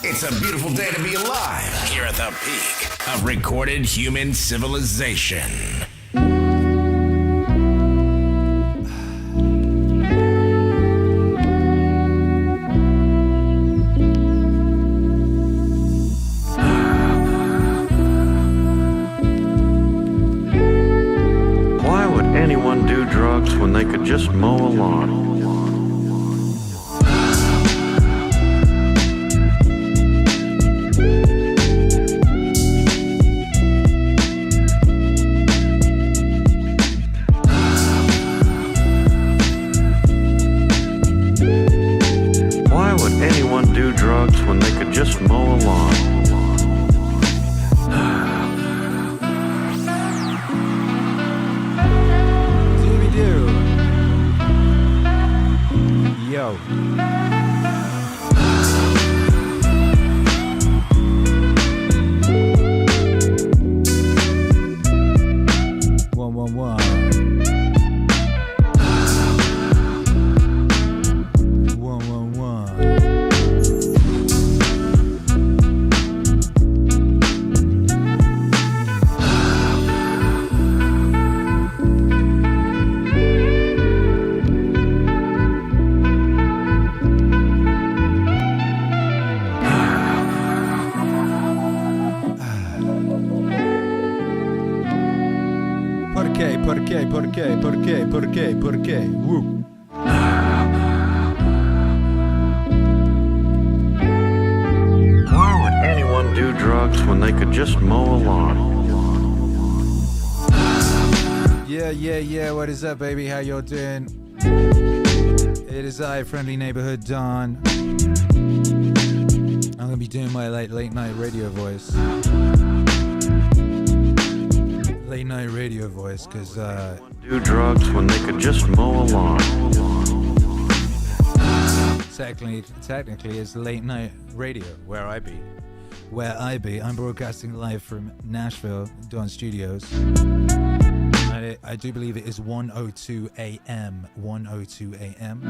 It's a beautiful day to be alive here at the peak of recorded human civilization. Why would anyone do drugs when they could just mow a lawn? Drugs when they could just mow a lawn. Dooby-doo. Yo. One. ¿Por qué? Woo. Why would anyone do drugs when they could just mow a lawn? Yeah. What is up, baby? How y'all doing? It is I, Friendly Neighborhood Don. I'm gonna be doing my late night radio voice. Late night radio voice, cause do drugs when they could just mow a lawn. Technically it's late night radio where I be. I'm broadcasting live from Nashville, Dawn Studios. I do believe it is 1:02 a.m. 1:02 a.m.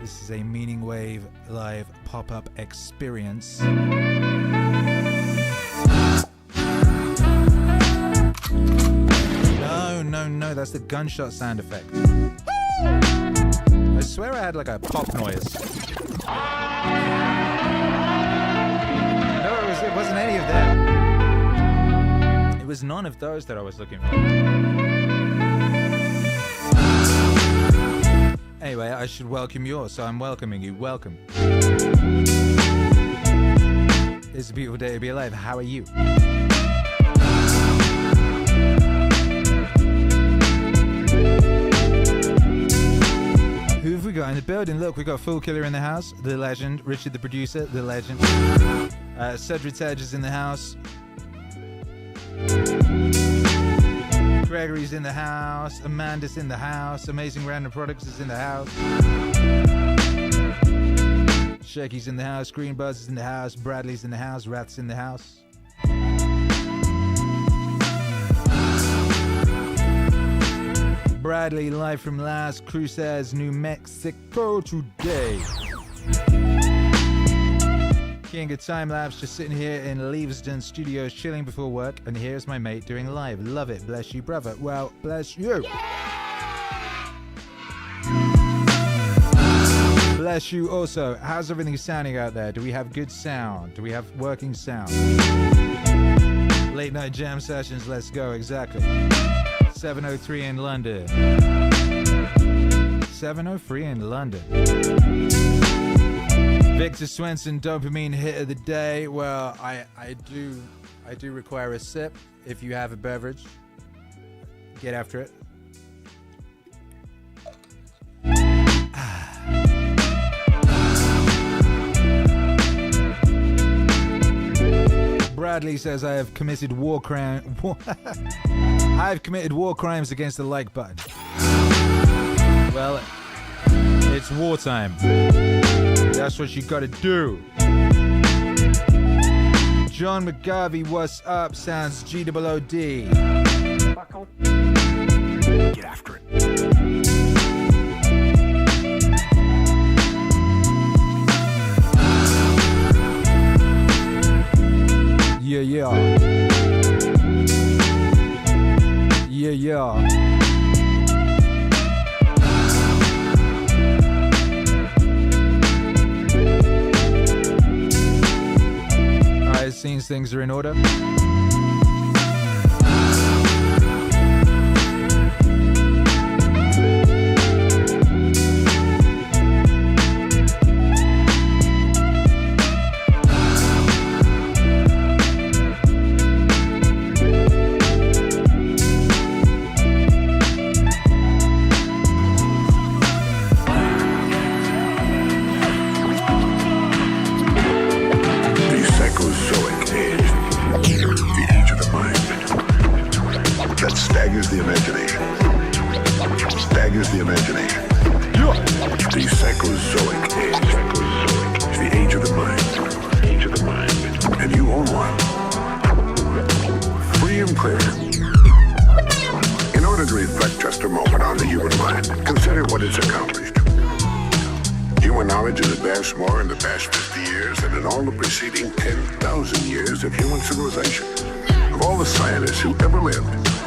This is a Meaningwave live pop-up experience. No, that's the gunshot sound effect. I swear I had like a pop noise. No, it wasn't any of that. It was none of those that I was looking for. Anyway, I should welcome yours, so I'm welcoming you. Welcome. It's a beautiful day to be alive. How are you? Who have we got in the building? Look, we got Fool Killer in the house, the legend. Richard the producer, the legend. Cedric Tedge is in the house. Gregory's in the house. Amanda's in the house. Amazing Random Products is in the house. Shaky's in the house. Green Buzz is in the house. Bradley's in the house. Rat's in the house. Bradley live from Las Cruces, New Mexico today. King of Time Lapse just sitting here in Leavesden Studios chilling before work, and here's my mate doing live. Love it. Bless you, brother. Well, bless you. Yeah! Bless you also. How's everything sounding out there? Do we have good sound? Do we have working sound? Late night jam sessions, let's go. Exactly. 7:03 in London. 7:03 in London. Victor Swenson, dopamine hit of the day. Well, I do require a sip. If you have a beverage, get after it. Bradley says I have committed war crime. I've committed war crimes against the like button. Well, it's wartime. That's what you gotta do. John McGarvey, what's up? Sounds GOOD. Get after it. those things are in order.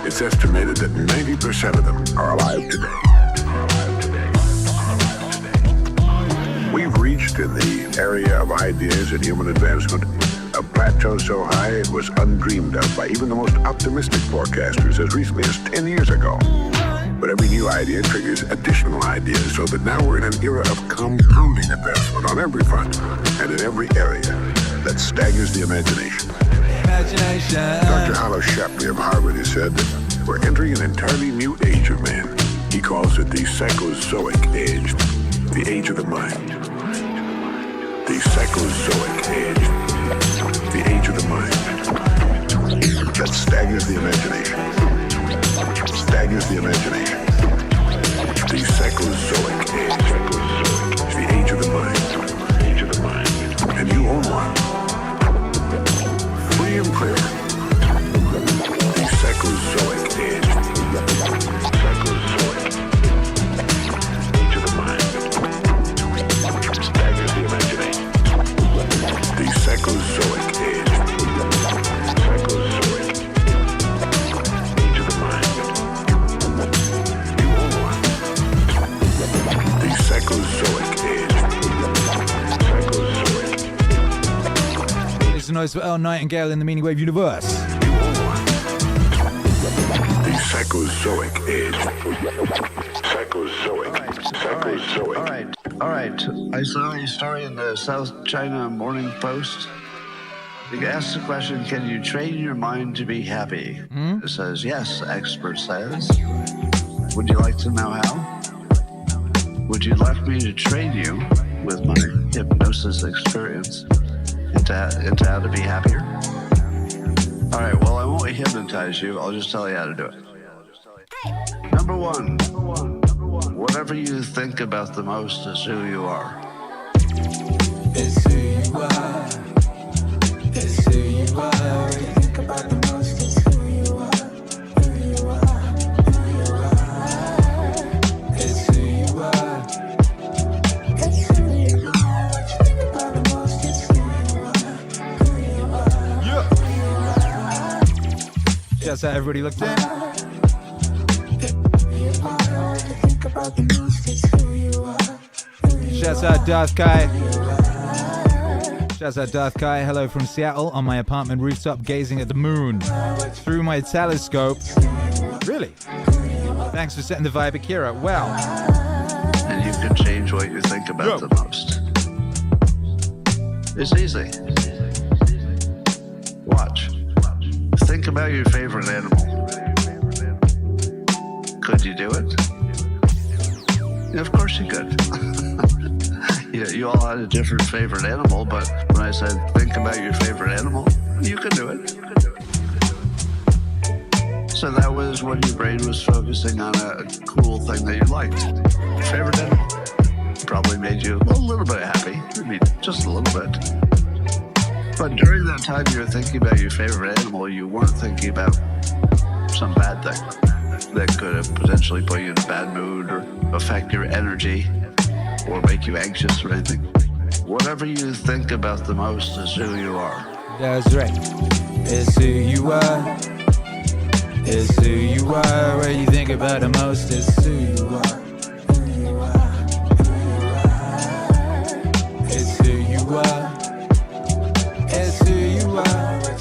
It's estimated that 90% of them are alive today. We've reached in the area of ideas and human advancement a plateau so high it was undreamed of by even the most optimistic forecasters as recently as 10 years ago. But every new idea triggers additional ideas, so that now we're in an era of compounding advancement on every front and in every area that staggers the imagination. Dr. Hollow Shapley of Harvard has said that we're entering an entirely new age of man. He calls it the Psychozoic age, the age of the mind. The Psychozoic age, the age of the mind. That staggers the imagination. Staggers the imagination. The Psychozoic age, the age of the mind. Age of the mind. And you own one. Free and clear. The Psychozoic age. Psychozoic. Age of the mind. Staggers the imagination. The Psychozoic age. Psychozoic. Age of the mind. You own one. The Psychozoic age. Psychozoic. It's a noise for Earl Nightingale in the Meaningwave universe. The Psychozoic age. Psychozoic. Psychozoic. All right. I saw a story in the South China Morning Post. They asked the question, can you train your mind to be happy? It says, yes, expert says. Would you like to know how? Would you like me to train you with my hypnosis experience into how to be happier? All right, well, I won't hypnotize you. I'll just tell you how to do it. Number one, whatever you think about the most is who you are. It's who you are. It's who you are. What you think about the most is who you are. Who you are. Who you are. It's who you are. It's who you are. What you think about the most is who you are. Who you are. Yeah. Shouts out everybody looked in. Shouts out Darth Kai. Shouts out Darth Kai. Hello from Seattle on my apartment rooftop, gazing at the moon through my telescope. Really? Thanks for setting the vibe, Akira. Well. And you can change what you think about the most. It's easy. Watch. Think about your favorite animal. Could you do it? Yeah, of course you could. You all had a different favorite animal, but when I said think about your favorite animal, you could do it. So that was when your brain was focusing on a cool thing that you liked. Your favorite animal probably made you a little bit happy. I mean, just a little bit. But during that time you were thinking about your favorite animal, you weren't thinking about some bad thing that could have potentially put you in a bad mood or affect your energy or make you anxious or anything. Whatever you think about the most is who you are. That's right. It's who you are. It's who you are. What you think about the most is who you are. Who you are. Who you are. It's who you are. It's who you are. What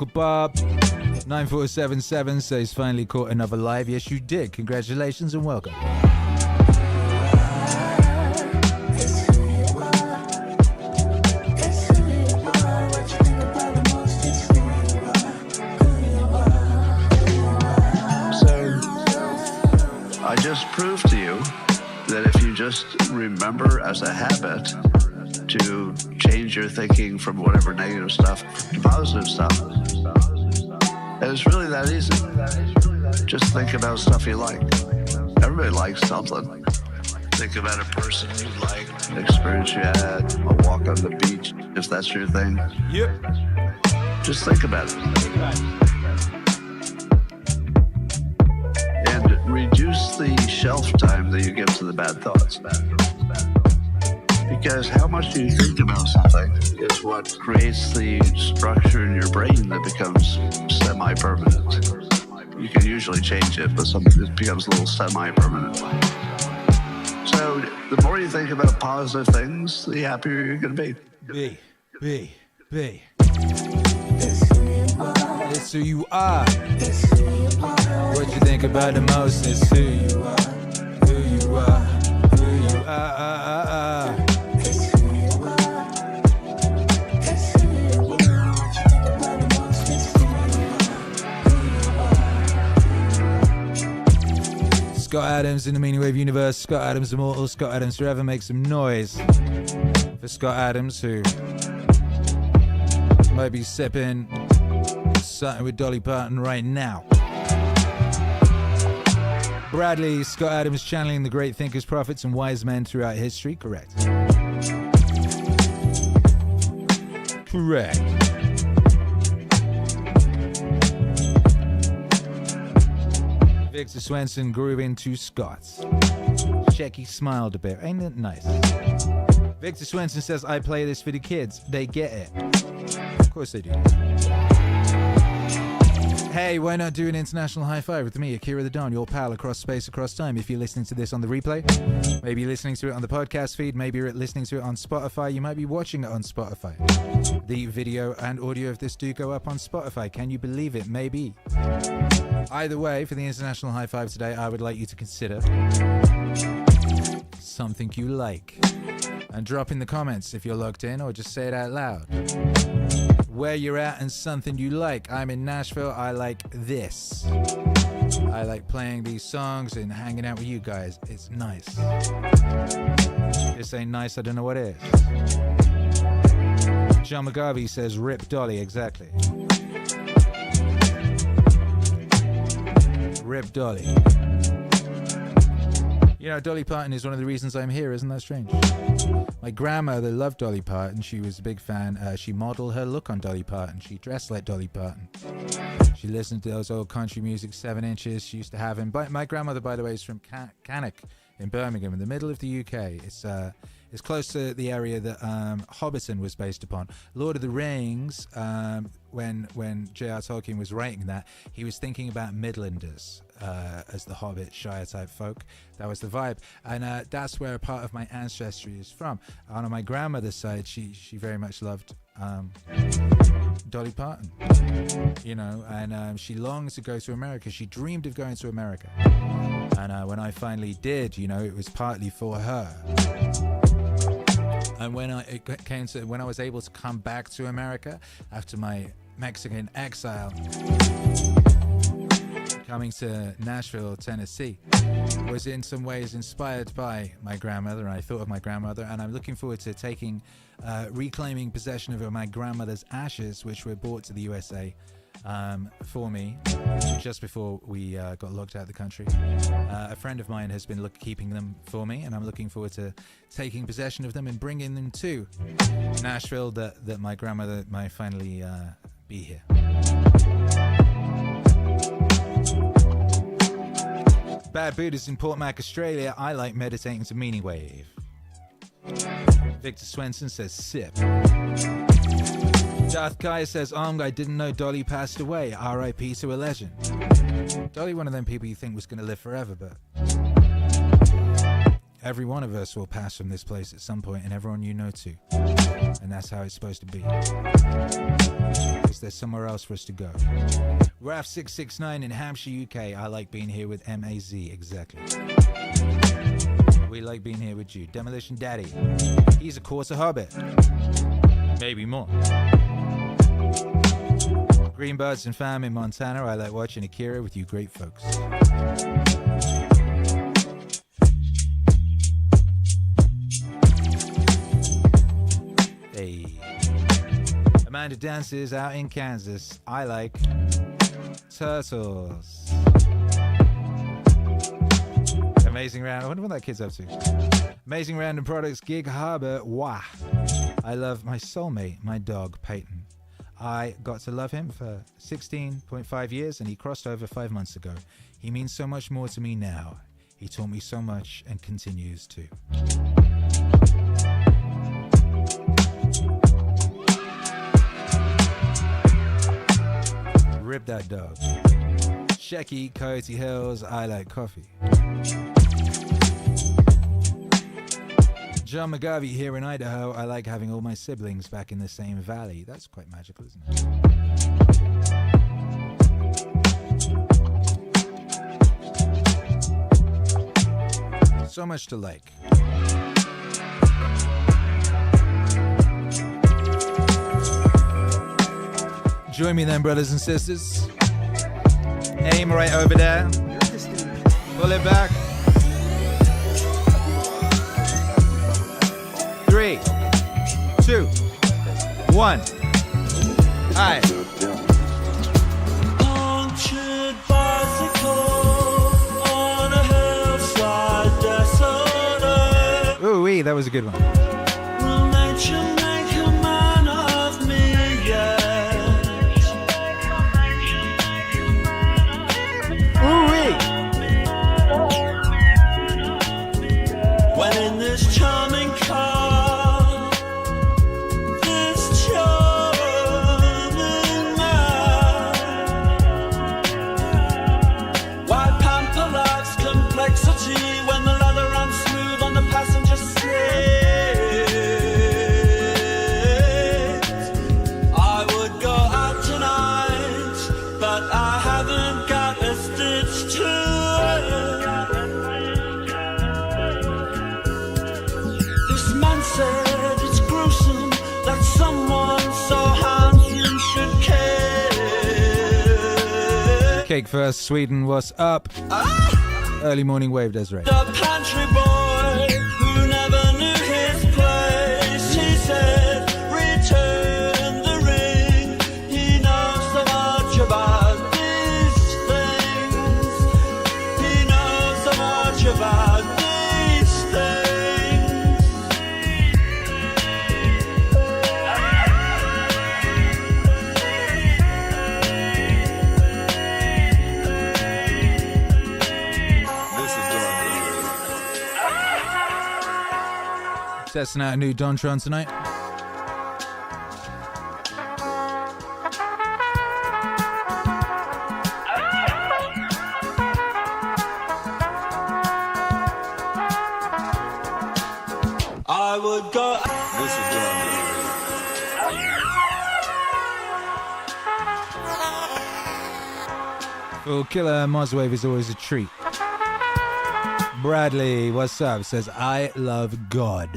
Uncle Bob. 9477 says, finally caught another live. Yes, you did. Congratulations and welcome. I just proved to you that if you just remember as a habit to change your thinking from whatever negative stuff to positive stuff, and it's really that easy. Just think about stuff you like. Everybody likes something. Think about a person you like, an experience you had, a walk on the beach, if that's your thing. Yep. Just think about it. Reduce the shelf time that you give to the bad thoughts. Because how much do you think about something is what creates the structure in your brain that becomes semi-permanent. You can usually change it, but it becomes a little semi-permanent. So the more you think about positive things, the happier you're going to be. Be. It's who you are. What you think about the most is who you are. Who you are. Who you are. Scott Adams in the Meaningwave universe. Scott Adams immortal. Scott Adams forever. Make some noise for Scott Adams, who might be sipping something with Dolly Parton right now. Bradley, Scott Adams channeling the great thinkers, prophets, and wise men throughout history. Correct. Victor Swenson grooving to Scots. Shecky smiled a bit. Ain't it nice? Victor Swenson says, I play this for the kids. They get it. Of course they do. Hey, why not do an international high five with me, Akira the Don, your pal across space, across time? If you're listening to this on the replay, maybe you're listening to it on the podcast feed, maybe you're listening to it on Spotify, you might be watching it on Spotify. The video and audio of this do go up on Spotify. Can you believe it? Maybe. Either way, for the international high five today, I would like you to consider something you like. And drop in the comments if you're logged in, or just say it out loud. Where you're at and something you like. I'm in Nashville. I like this. I like playing these songs and hanging out with you guys. It's nice. This ain't nice. I don't know what is. John McGarvey says, rip Dolly. Exactly. Rip Dolly. You know, Dolly Parton is one of the reasons I'm here. Isn't that strange? My grandmother loved Dolly Parton. She was a big fan. She modeled her look on Dolly Parton. She dressed like Dolly Parton. She listened to those old country music 7 inches. She used to have him. But my grandmother, by the way, is from Cannock in Birmingham, in the middle of the UK. It's close to the area that Hobbiton was based upon. Lord of the Rings, when J.R. Tolkien was writing that, he was thinking about Midlanders as the Hobbit, Shire type folk. That was the vibe. And that's where a part of my ancestry is from. On my grandmother's side, she very much loved Dolly Parton, you know, and she longed to go to America. She dreamed of going to America. And when I finally did, you know, it was partly for her. And when I was able to come back to America after my Mexican exile, coming to Nashville, Tennessee, was in some ways inspired by my grandmother, and I thought of my grandmother, and I'm looking forward to reclaiming possession of my grandmother's ashes, which were brought to the USA for me just before we got locked out of the country. A friend of mine has been keeping them for me, and I'm looking forward to taking possession of them and bringing them to Nashville, that my grandmother might finally be here. Bad Buddhist in Port Mac, Australia. I like meditating to Meaningwave. Victor Swenson says sip. Darth Kaya says, I didn't know Dolly passed away. R.I.P. to a legend. Dolly, one of them people you think was going to live forever, but Every one of us will pass from this place at some point, and everyone you know too. And that's how it's supposed to be. Because there's somewhere else for us to go. Raf669 in Hampshire, UK. I like being here with MAZ, exactly. We like being here with you. Demolition Daddy. He's a course of Hobbit. Maybe more. Greenbirds and fam in Montana. I like watching Akira with you great folks. Hey. Amanda dances out in Kansas. I like turtles. Amazing round. I wonder what that kid's up to. Amazing Random Products, Gig Harbor. Wah. I love my soulmate, my dog, Peyton. I got to love him for 16.5 years and he crossed over 5 months ago. He means so much more to me now. He taught me so much and continues to. Rip that dog. Shecky, Coyote Hills, I like coffee. John McGarvey here in Idaho. I like having all my siblings back in the same valley. That's quite magical, isn't it? So much to like. Join me then, brothers and sisters. Aim right over there. Pull it back. 3, 2, 1. Aye. Punctured bicycle on a hillside desolate. Ooh-wee, that was a good one. Will nature make a man of me yet? Ooh-wee. When in this charming car, when the leather runs smooth on the passenger seat, I would go out tonight, but I haven't got a stitch to it. This man said it's gruesome that someone so handsome should care. Cake first, Sweden, what's up? Early morning wave, Desiree. The pantry boy who never knew his place, he said, return the ring. He knows so much about these things. He knows so much about these things. Testing out a new Dontron tonight. I would go. This is Full killer Moswave is always a treat. Bradley, what's up? Says, I love God.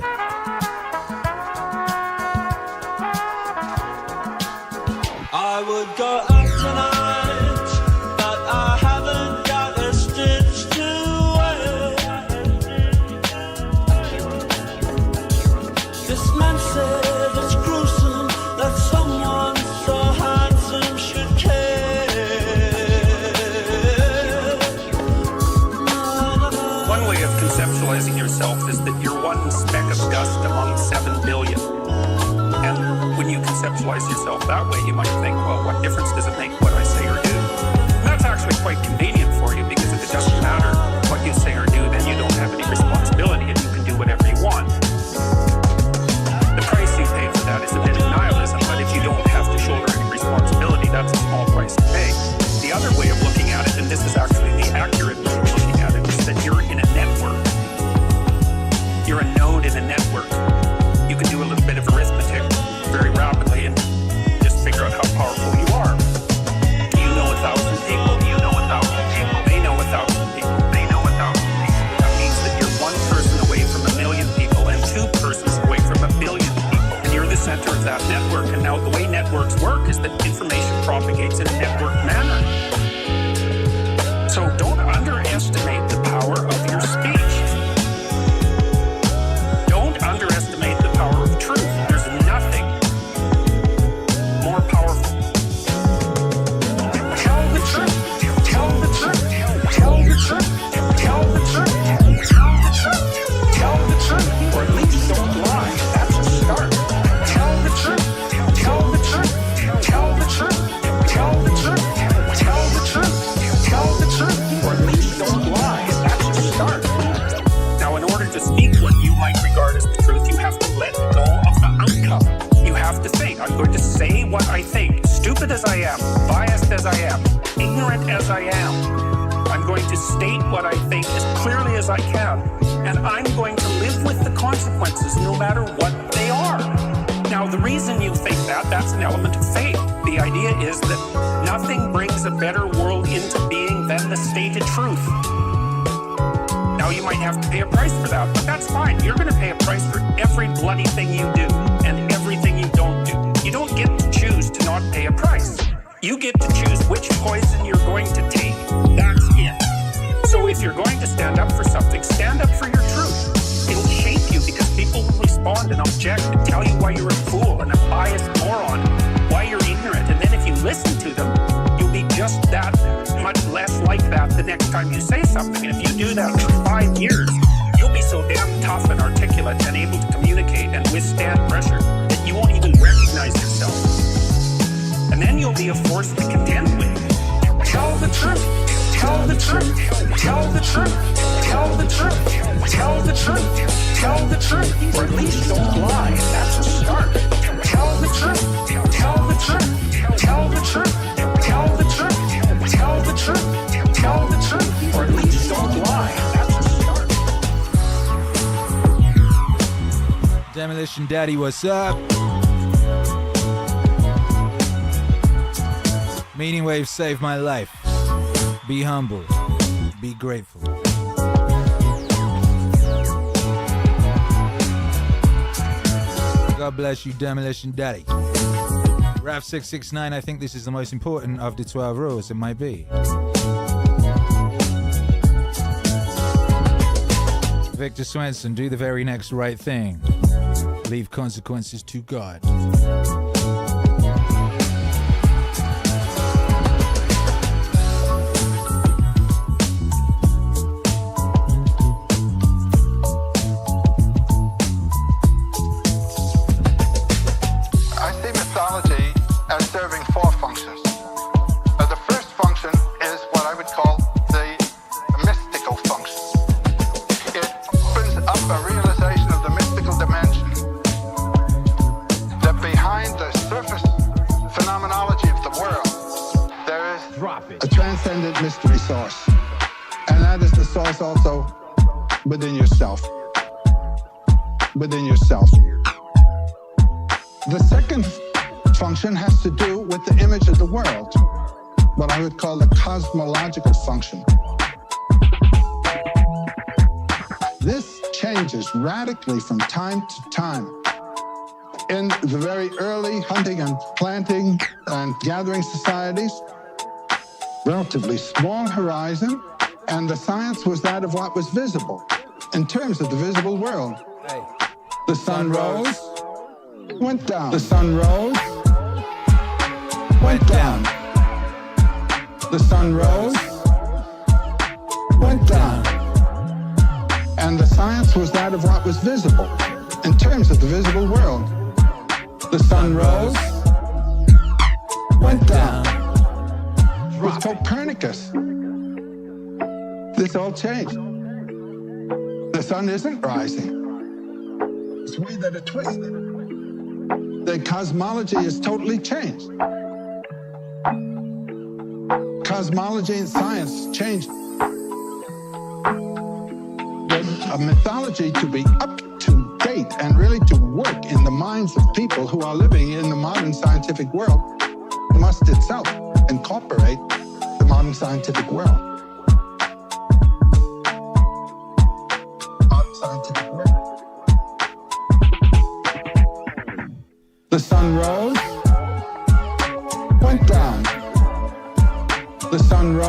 I would go out tonight, but I haven't got a stitch to it. This man said it's gruesome that someone so handsome should care. One way of conceptualizing yourself is that you're one speck of dust among 7 billion. And when you conceptualize yourself that way, you might think, well, what difference does it make what I say or do? And that's actually quite convenient for you, because if it doesn't matter what you say or do, then you don't have any responsibility and you can do whatever you want. The price you pay for that is a bit of nihilism, but if you don't have to shoulder any responsibility, that's a small price to pay. The other way of looking at it, and this is actually the accurate way of looking at it, is that you're in a network. that network. And now the way networks work is that information propagates in a network manner. So don't underestimate the power of your speech. Don't underestimate the power of truth. There's nothing more powerful. Tell the truth. Tell the truth. Tell the truth. Tell the truth. Tell the truth. Tell the truth. Or at least don't lie. That's a start. Tell the truth. Tell the truth. Tell the truth. Tell the truth. Tell the truth. Tell the truth. Or at least don't lie. That's a start. Now, in order to speak what you might regard as the truth, you have to let go of the outcome. You have to think, I'm going to say what I think. Stupid as I am, biased as I am, ignorant as I am, I'm going to state what I think as clearly as I can. And I'm going to live with the consequences no matter what they are. Now, the reason you think that's an element of faith. The idea is that nothing brings a better world into being than the stated truth. Now, you might have to pay a price for that, but that's fine. You're going to pay a price for every bloody thing you do and everything you don't do. You don't get to choose to not pay a price. You get to choose which poison you're going to take. That's it. So if you're going to stand up for something, stand up for your truth. It'll shape you because people will respond and object and tell you why you're a fool and a biased moron, why you're ignorant. And then if you listen to them, you'll be just that much less like that the next time you say something. And if you do that for 5 years, you'll be so damn tough and articulate and able to communicate and withstand pressure that you won't even recognize yourself. And then you'll be a force to contend with. Tell the truth. Tell the truth. Tell the truth. Tell the truth. Tell the truth. Tell the truth. Or at least don't lie. That's a start. Tell the truth. Tell the truth. Tell the truth. Tell the truth. Tell the truth. Tell the truth. Or at least don't lie. That's a start. Demolition Daddy, what's up? Meaningwave saved my life. Be humble. Be grateful. God bless you, Demolition Daddy. Raf669, I think this is the most important of the 12 rules. It might be. Victor Swenson, do the very next right thing. Leave consequences to God. Serving 4 functions. The first function is what I would call the mystical function. It opens up a realization of the mystical dimension, that behind the surface phenomenology of the world, there is a transcendent mystery source. And that is the source also within yourself. Within yourself. The second function has to do with the image of the world, what I would call the cosmological function. This changes radically from time to time. In the very early hunting and planting and gathering societies, relatively small horizon, and the science was that of what was visible in terms of the visible world. The sun rose, went down. The sun rose, went down. The sun rose, went down. And the science was that of what was visible in terms of the visible world. The sun rose, went down. With Copernicus, this all changed. The sun isn't rising. It's the way that it twisted. The cosmology is totally changed. Cosmology and science changed. A mythology to be up to date and really to work in the minds of people who are living in the modern scientific world must itself incorporate the modern scientific world. Modern scientific world. The sun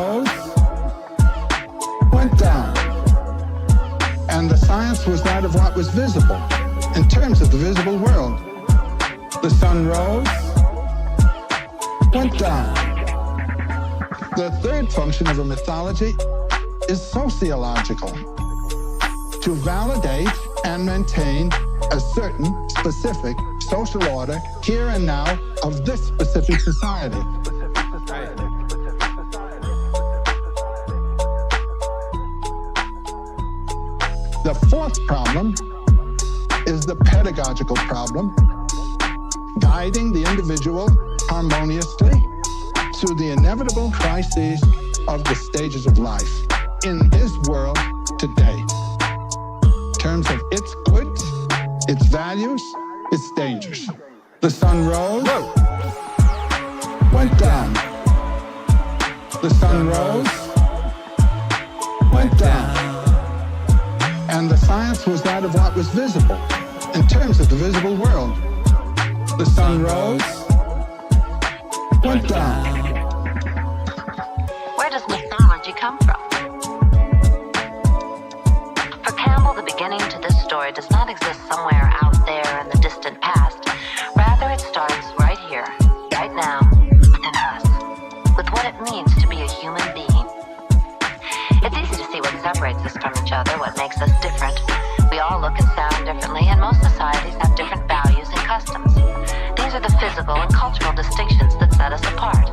rose, went down. And the science was that of what was visible in terms of the visible world. The sun rose, went down. The third function of a mythology is sociological, to validate and maintain a certain specific social order here and now of this specific society. The fourth problem is the pedagogical problem, guiding the individual harmoniously through the inevitable crises of the stages of life in this world today, in terms of its goods, its values, its dangers. The sun rose, went down. The sun rose, went down. And the science was that of what was visible in terms of the visible world. The sun rose, went down. Where does mythology come from? For Campbell, the beginning to this story does not exist somewhere out there in the distant past. Rather, it starts right here, right now, within us, with what it means to be a human being. It's easy to see what separates us from each other, what makes us different. We all look and sound differently, and most societies have different values and customs. These are the physical and cultural distinctions that set us apart.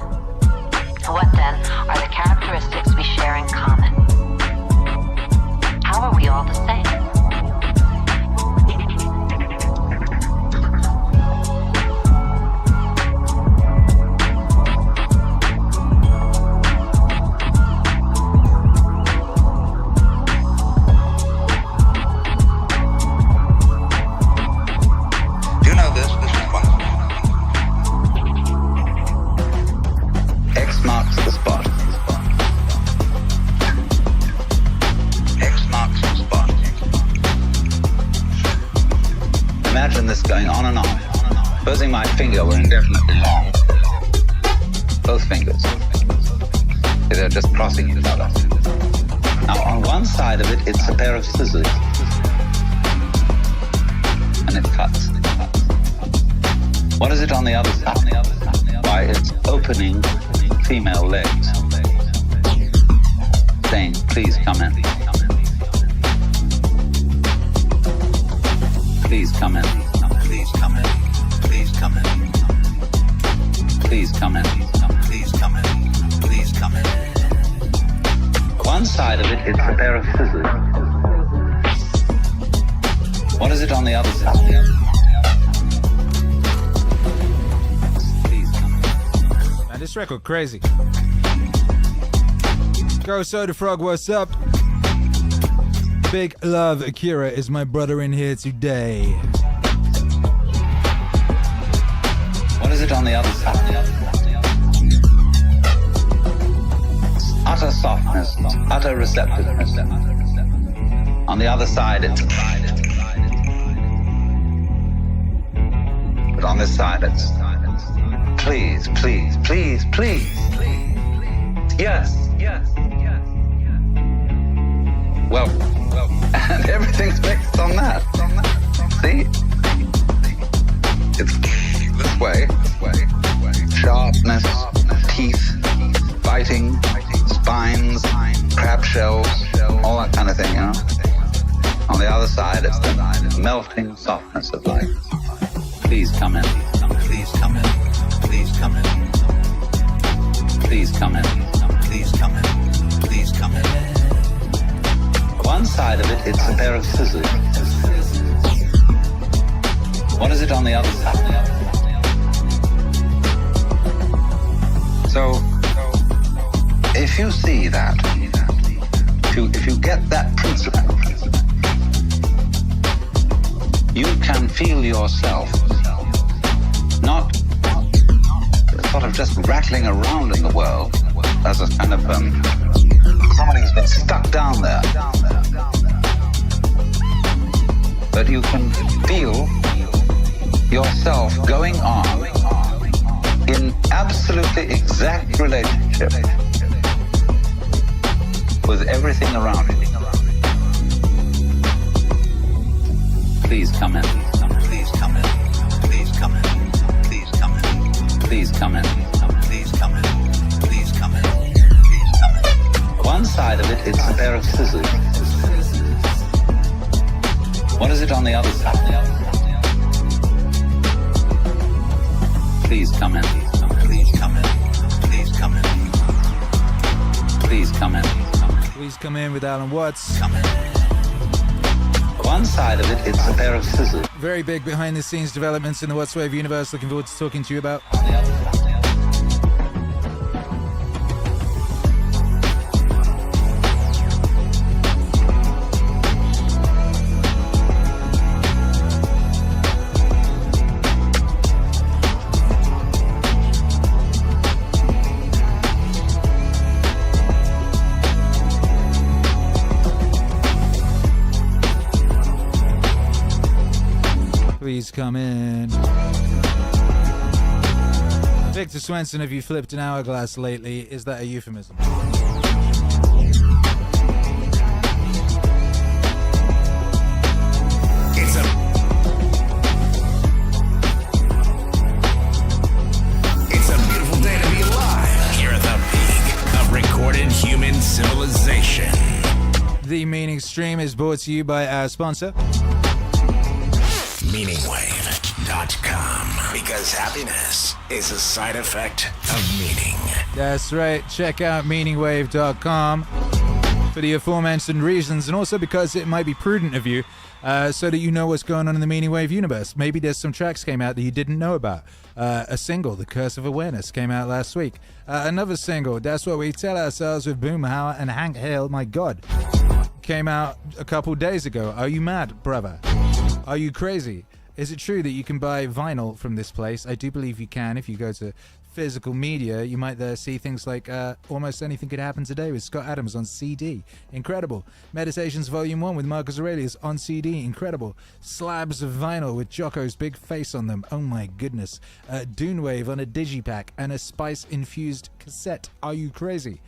What then are the characteristics we share in common? How are we all the same? Going on and on. Supposing my finger were indefinitely long. Both fingers. They're just crossing each other. Now on one side of it, it's a pair of scissors. And it cuts. What is it on the other side? Why, it's opening female legs. Saying, please come in. Please come in. Please come in. Please come in. Please come in. Please come in. Please come in. One side of it, it's a pair of scissors. What is it on the other side? Please come in. Man, this record crazy. Go Soda Frog, what's up? Big love, Akira is my brother in here today. What is it on the other side? Utter softness, utter receptiveness. On the other side, it's... But on this side, it's... Please, please, please, please. Yes, yes, yes. Well, and everything's based on that. See? It's this way. Sharpness, teeth, biting, spines, crab shells, all that kind of thing, you know? On the other side, it's the melting softness of life. Please come in. Please come in. Please come in. Please come in. Please come in. Please come in. One side of it, it's a pair of scissors. What is it on the other side? So, if you see that, if you get that principle, you can feel yourself not sort of just rattling around in the world as a kind of somebody who's been stuck down there. But you can feel yourself going on in absolutely exact relationship with everything around it. Please come in. Please come in. Please come in. Please come in. Please come in. Please come in. Please come in. Please come in. One side of it, it's a pair of scissors. What is it on the other side? Please come in. Please come in. Please come in. Please come in. Please come in with Alan Watts. Come in. One side of it, it's a pair of scissors. Very big behind the scenes developments in the What's Wave universe. Looking forward to talking to you about. Please come in. Victor Swenson, have you flipped an hourglass lately? Is that a euphemism? It's a beautiful day to be alive here at the peak of recorded human civilization. The Meaning Stream is brought to you by our sponsor, Meaningwave.com, because happiness is a side effect of meaning. That's right. Check out Meaningwave.com for the aforementioned reasons, and also because it might be prudent of you so that you know what's going on in the Meaningwave universe. Maybe there's some tracks came out that you didn't know about. A single, The Curse of Awareness, came out last week. Another single, That's What We Tell Ourselves with Boomhauer and Hank Hill, my God, came out a couple days ago. Are you mad, brother? Are you crazy? Is it true that you can buy vinyl from this place? I do believe you can. If you go to physical media, you might there see things like Almost Anything Could Happen Today with Scott Adams on CD. Incredible. Meditations Volume 1 with Marcus Aurelius on CD. Incredible. Slabs of vinyl with Jocko's big face on them. Oh my goodness. Dune Wave on a digipack and a spice-infused cassette. Are you crazy?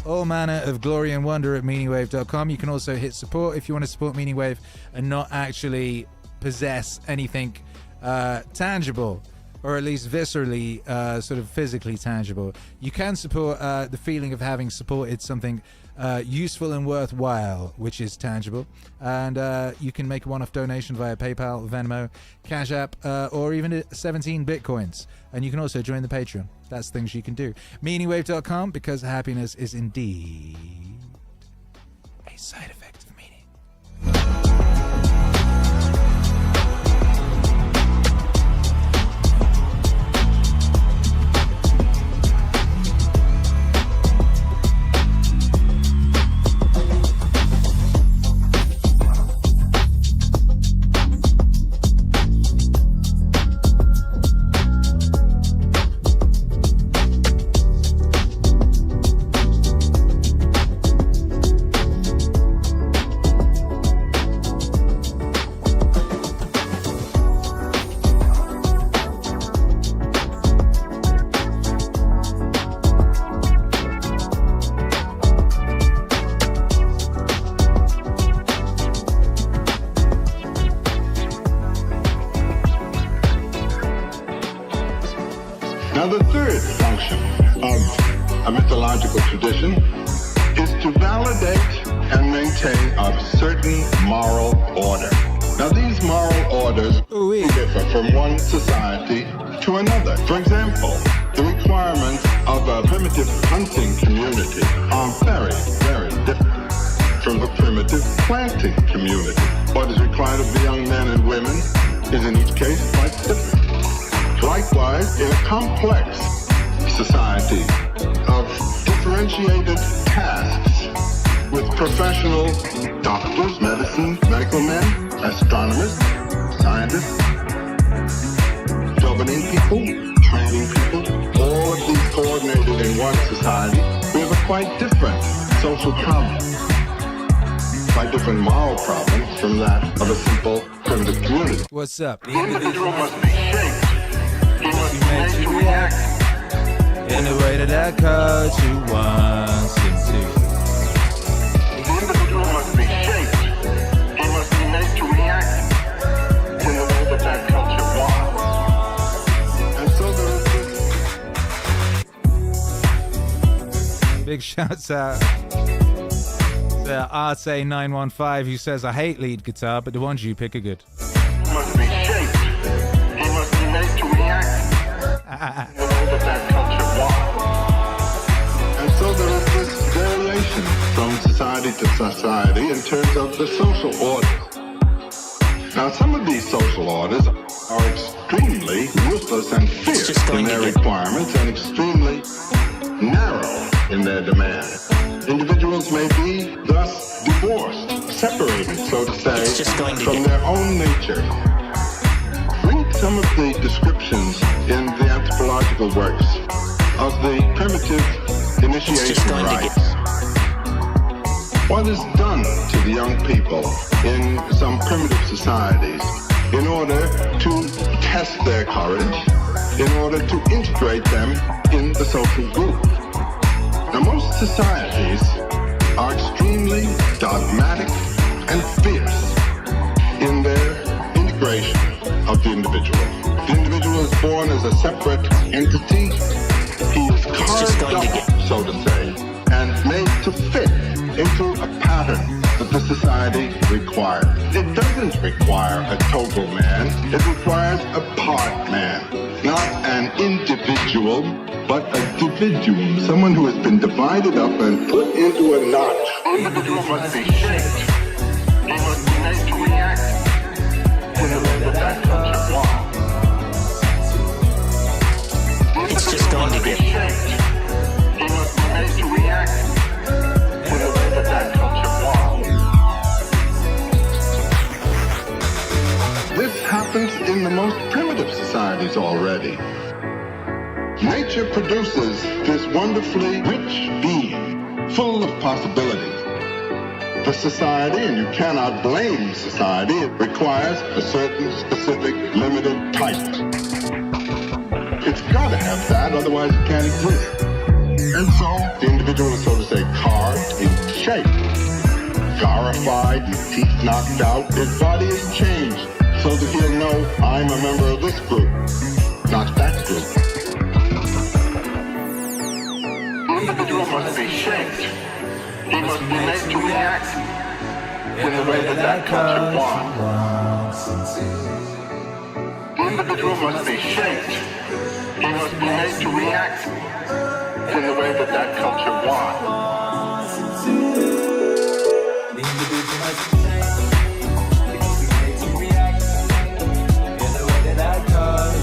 All manner of glory and wonder at Meaningwave.com. You can also hit support if you want to support Meaningwave and not actually possess anything tangible, or at least viscerally, sort of physically tangible. You can support the feeling of having supported something useful and worthwhile, which is tangible. And you can make a one-off donation via PayPal, Venmo, Cash App, or even 17 Bitcoins. And you can also join the Patreon. That's things you can do. Meaningwave.com, because happiness is indeed a side effect of meaning. Now, the third function of a mythological tradition is to validate and maintain a certain moral order. Now, these moral orders differ from one society to another. For example, the requirements of a primitive hunting community are very, very different from the primitive planting community. What is required of the young men and women is in each case quite different. Likewise, in a complex society of differentiated tasks with professional doctors, medical men, astronomers, scientists, governing people, training people, all of these coordinated in one society, we have a quite different social problem, quite different moral problem from that of a simple primitive community. What's up? The individual must be shaped. He must be made to react in the way that our culture wants him to. Shouts out to Arte915 who says, I hate lead guitar, but the ones you pick are good. Must be shaped. He must be made to react in the way that culture wants. And so there is this variation from society to society in terms of the social order. Now, some of these social orders are extremely ruthless and fierce in their requirements and extremely narrow in their demands. Individuals may be thus divorced, separated, so to say, from their own nature. Read some of the descriptions in the anthropological works of the primitive initiation rites. What is done to the young people in some primitive societies in order to test their courage, in order to integrate them in the social group. Now, most societies are extremely dogmatic and fierce in their integration of the individual. The individual is born as a separate entity. He is carved up, so to say, and made to fit into a pattern that the society requires. It doesn't require a total man. It requires a part man. Not an individual, but a dividuum. Someone who has been divided up and put into a knot. The individual must be shaped. He must be made to react in the way that culture wants. It's just going to get shaped. He must be made to react in the way that culture wants. This happens in the most primitive societies already. Nature produces this wonderfully rich being, full of possibilities. The society, and you cannot blame society, it requires a certain specific limited type. It's got to have that, otherwise it can't exist. And so the individual is, so to say, carved in shape, scarified, his teeth knocked out, his body is changed, so that he'll know, I'm a member of this group, not that group. The individual must be shaped. He must be made to react in the way that culture wants. The individual must be shaped. He must be made to react in the way that culture wants. The individual must be shaped. He must be made to react in the way that culture wants.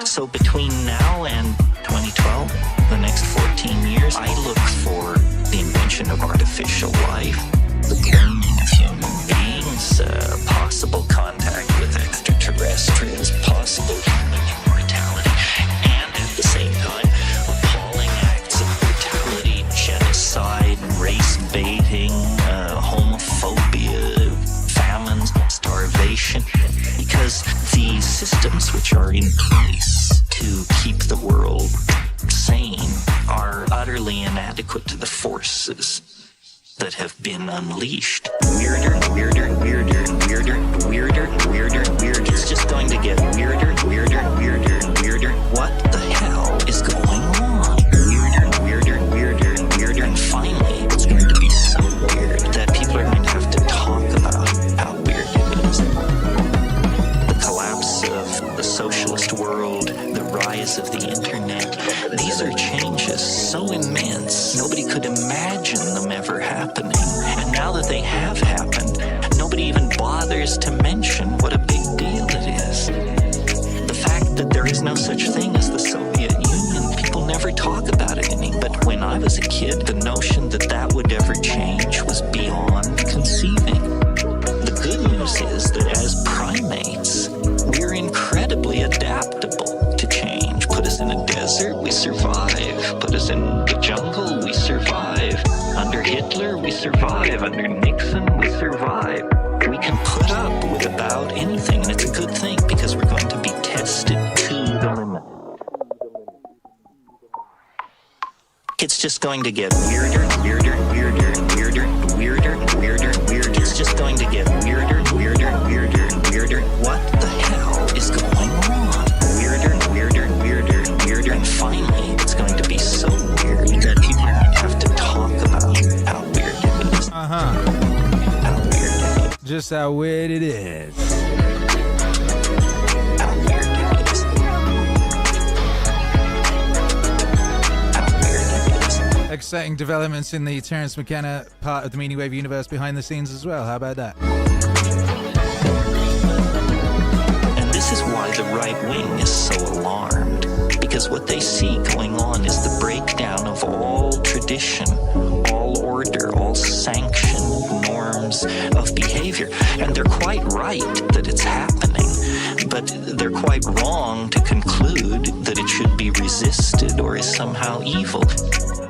So between now and 2012, the next 14 years, I look for the invention of artificial life, the cloning of human beings, possible contact with extraterrestrials, possible human immortality, and at the same time, appalling acts of brutality, genocide, race baiting, homophobia, famines, starvation, because these systems which are in place to keep the world sane are utterly inadequate to the forces that have been unleashed. Weirder and weirder and weirder and weirder and weirder and weirder and weirder. It's just going to get weirder and weirder and weirder and weirder. What the hell is going on? Weirder and weirder and weirder and weirder, and finally it's going to be so weird that people are going to have to talk about how weird it could imagine them ever happening. And now that they have happened, nobody even bothers to mention what a big deal it is. The fact that there is no such thing as the Soviet Union, people never talk about it any. But when I was a kid, the notion that that would ever change was beyond conceiving. The good news is that as primates, we're incredibly adaptable to change. Put us in a desert, we survive. Put us in the jungle, we survive. Under Hitler, we survive. Under Nixon, we survive. We can put up with about anything, and it's a good thing because we're going to be tested to the limit. It's just going to get weirder, weirder, weirder, weirder, weirder, weirder, weirder. It's just going to get weirder, weirder, weirder, weirder. What the hell is going on? Weirder, weirder, weirder, weirder. And finally, it's going to be so weird that people are going to have to talk about how weird it is. How weird it is. Just how weird it is. How weird it is. How weird it is. Exciting developments in the Terence McKenna part of the Meaningwave universe behind the scenes as well. How about that? And this is why the right wing is so alarmed. Because what they see going on is the breakdown of all tradition, all order, all sanctioned norms of behavior. And they're quite right that it's happening, but they're quite wrong to conclude that it should be resisted or is somehow evil.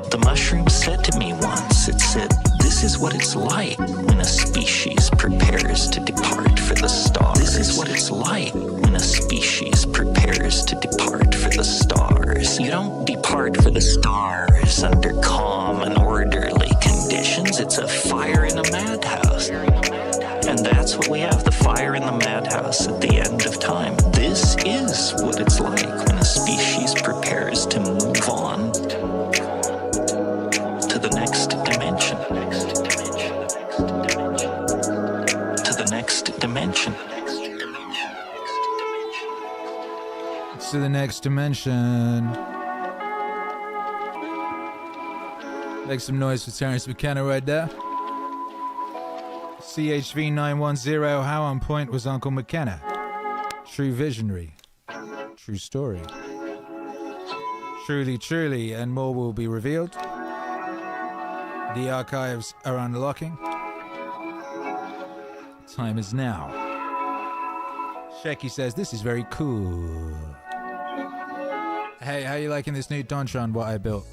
The mushroom said to me once, it said, "This is what it's like when a species prepares to depart for the stars. This is what it's like when a species prepares to depart for the stars. You don't depart for the stars under calm and orderly conditions. It's a fire in a madhouse." And that's what we have, the fire in the madhouse at the end of time. This is what it's like when a species prepares to move on to the next dimension. To the next dimension. To the next dimension. Make some noise for Terence McKenna right there. CHV910, how on point was Uncle McKenna? True visionary. True story. Truly, truly, and more will be revealed. The archives are unlocking. Time is now. Shecky says, this is very cool. Hey, how you liking this new Dontron, what I built?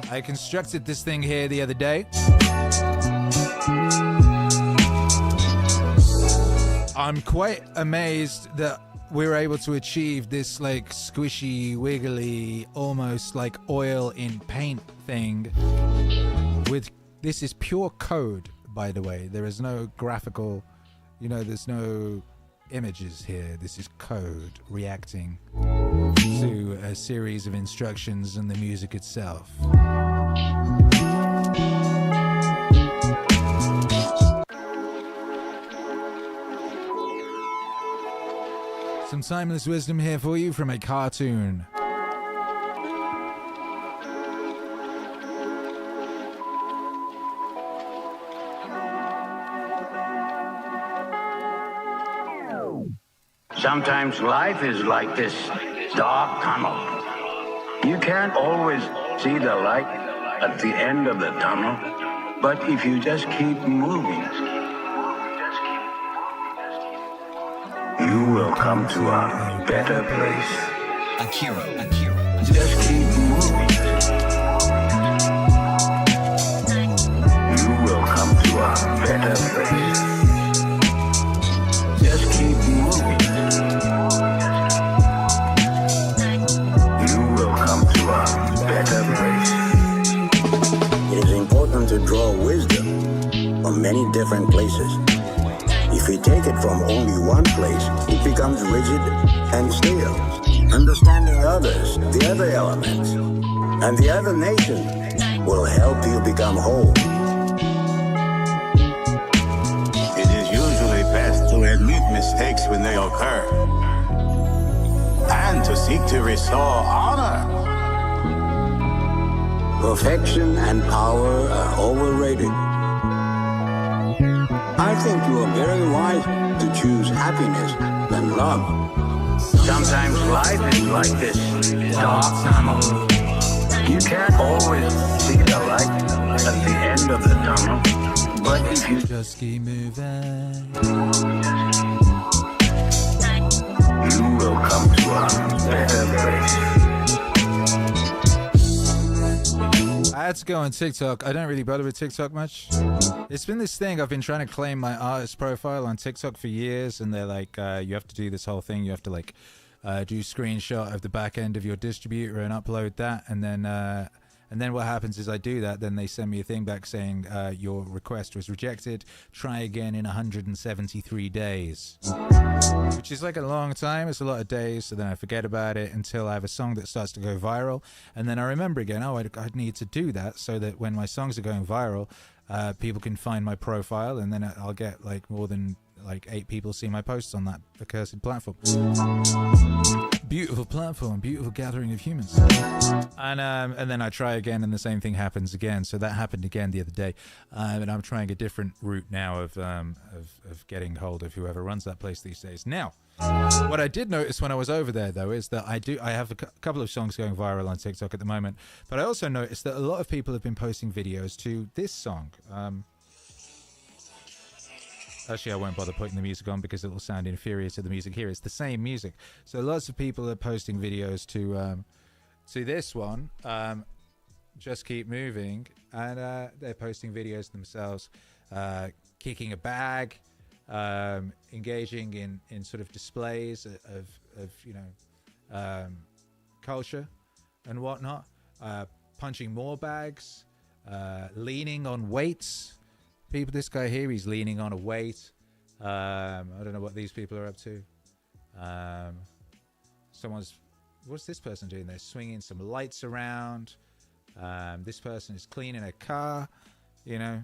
I constructed this thing here the other day. I'm quite amazed that we were able to achieve this like squishy, wiggly, almost like oil in paint thing. This is pure code, by the way. There is no graphical, there's no images here. This is code reacting to a series of instructions and the music itself. Some timeless wisdom here for you from a cartoon. Sometimes life is like this dark tunnel. You can't always see the light at the end of the tunnel, but if you just keep moving, you will come to a better place. Akira. Just keep moving. You will come to a better place. Just keep moving. You will come to a better place. It is important to draw wisdom from many different places. If we take it from only one place, it becomes rigid and stale. Understanding others, the other elements, and the other nation will help you become whole. It is usually best to admit mistakes when they occur, and to seek to restore honor Perfection and power are overrated. I think you are very wise to choose happiness than love. Sometimes life is like this dark tunnel. You can't always see the light at the end of the tunnel, but if you just keep moving, you will come to a better place. I had to go on TikTok. I don't really bother with TikTok much. It's been this thing. I've been trying to claim my artist profile on TikTok for years, and they're like, you have to do this whole thing. You have to like do screenshot of the back end of your distributor and upload that, and then what happens is I do that, then they send me a thing back saying your request was rejected, try again in 173 days, which is like a long time. It's a lot of days, so then I forget about it until I have a song that starts to go viral, and then I remember again, oh, I'd need to do that so that when my songs are going viral, people can find my profile, and then I'll get like more than like 8 people see my posts on that accursed platform. Beautiful platform, beautiful gathering of humans. And then I try again, and the same thing happens again. So that happened again the other day, and I'm trying a different route now of getting hold of whoever runs that place these days. Now, what I did notice when I was over there, though, is that I have a couple of songs going viral on TikTok at the moment, but I also noticed that a lot of people have been posting videos to this song. Actually, I won't bother putting the music on because it will sound inferior to the music here. It's the same music. So lots of people are posting videos to this one, Just Keep Moving, and they're posting videos themselves, kicking a bag, engaging in sort of displays of culture and whatnot, punching more bags, leaning on weights. People, this guy here, he's leaning on a weight. I don't know what these people are up to. What's this person doing? They're swinging some lights around. This person is cleaning a car. You know,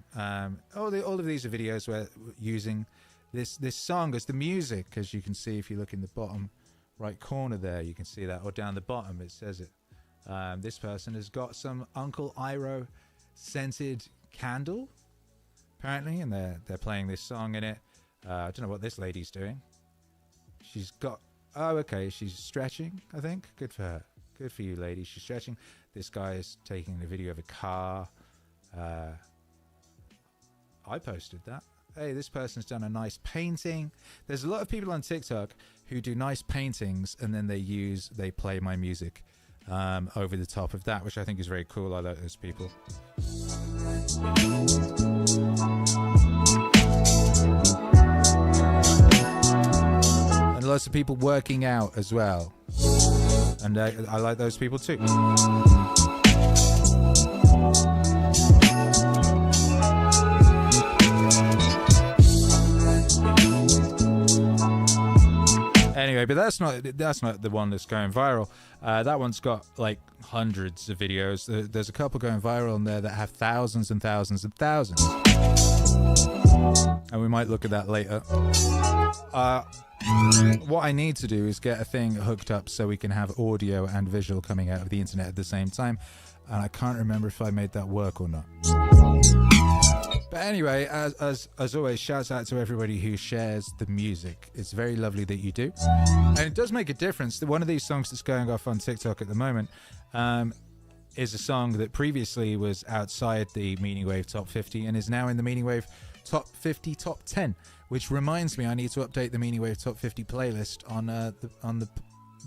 all of these are videos where using this song as the music, as you can see if you look in the bottom right corner there, you can see that, or down the bottom it says it. This person has got some Uncle Iroh scented candle, apparently, and they're playing this song in it. I don't know what this lady's doing. She's got, oh, okay, she's stretching, I think. Good for her. Good for you, lady. She's stretching. This guy is taking a video of a car. I posted that. Hey, this person's done a nice painting. There's a lot of people on TikTok who do nice paintings, and then they play my music over the top of that, which I think is very cool. I like those people. And lots of people working out as well, and I like those people too. Anyway, but that's not the one that's going viral. That one's got like hundreds of videos. There's a couple going viral on there that have thousands and thousands and thousands. And we might look at that later. What I need to do is get a thing hooked up so we can have audio and visual coming out of the internet at the same time. And I can't remember if I made that work or not. But anyway, as always, shouts out to everybody who shares the music. It's very lovely that you do. And it does make a difference. One of these songs that's going off on TikTok at the moment is a song that previously was outside the Meaningwave Top 50 and is now in the Meaningwave Top 50 Top 10, which reminds me I need to update the Meaningwave Top 50 playlist on the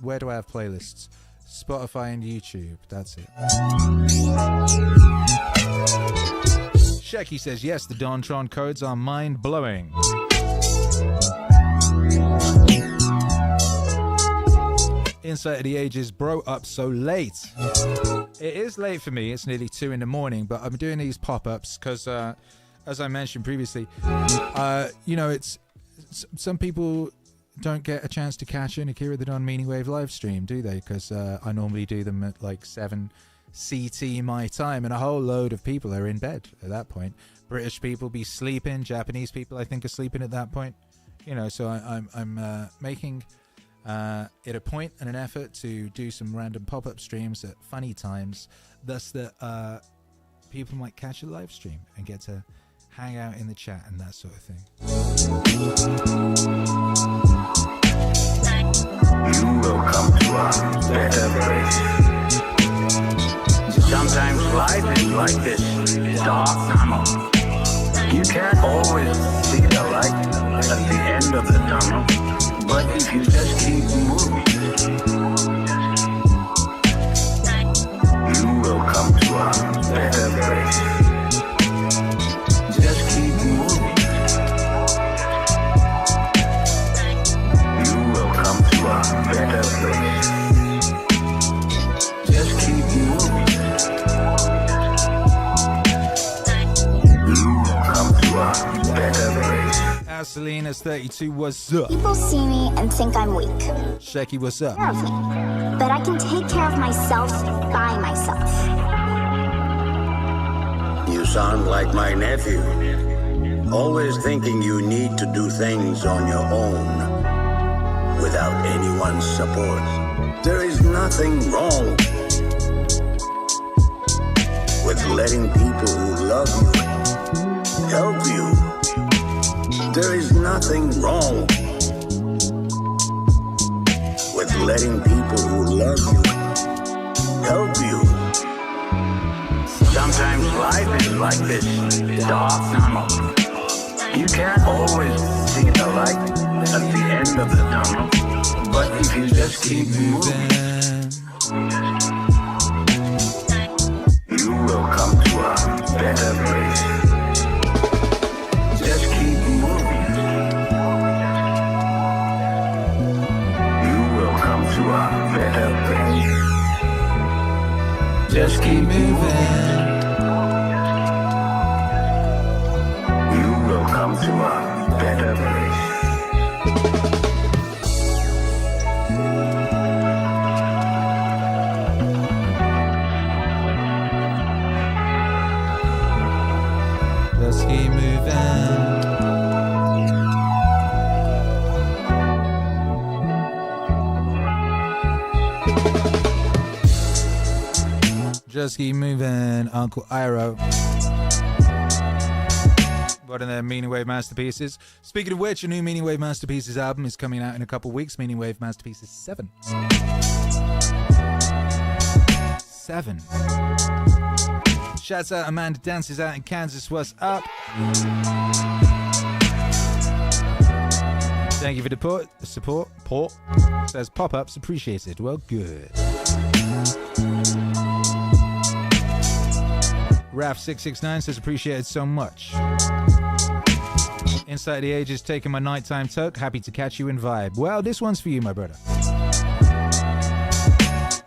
where do I have playlists? Spotify and YouTube. That's it. Shecky says, yes, the Dontron codes are mind-blowing. Insight of the Ages, bro, up so late. It is late for me. It's nearly 2 a.m, but I'm doing these pop-ups because, as I mentioned previously, it's some people don't get a chance to catch an Akira the Don Meaningwave live stream, do they? Because I normally do them at like 7 CT my time, and a whole load of people are in bed at that point. British people be sleeping, Japanese people I think are sleeping at that point. So I'm making in a point and an effort to do some random pop-up streams at funny times, thus that people might catch a live stream and get to hang out in the chat and that sort of thing. You will come to a better place. Sometimes life is like this dark tunnel. You can't always see the light at the end of the tunnel, but if you just keep moving, you will come to a better place. Just keep moving. You will come to a better place. Just keep moving. You will come to a better place. Selena's 32, what's up? People see me and think I'm weak. Shecky, what's up? Care of me. But I can take care of myself by myself. You sound like my nephew. Always thinking you need to do things on your own without anyone's support. There is nothing wrong with letting people who love you help you. There is nothing wrong with letting people who love you help you. Sometimes life is like this dark tunnel. You can't always see the light at the end of the tunnel, but if you just keep moving, you will come to a better place. Just keep moving. You will come to a better place. Just keep moving. You will come to a better place. Just keep moving. Just keep moving, Uncle Iro. One of their Meaningwave masterpieces. Speaking of which, a new Meaningwave Masterpieces album is coming out in a couple weeks. Meaningwave Masterpieces 7. 7. Shouts out Amanda Dances out in Kansas. What's up? Thank you for the support. Port says pop-ups appreciated. Well, good. Raf669 says appreciated so much. Inside the Ages taking my nighttime toke. Happy to catch you in vibe. Well, this one's for you, my brother.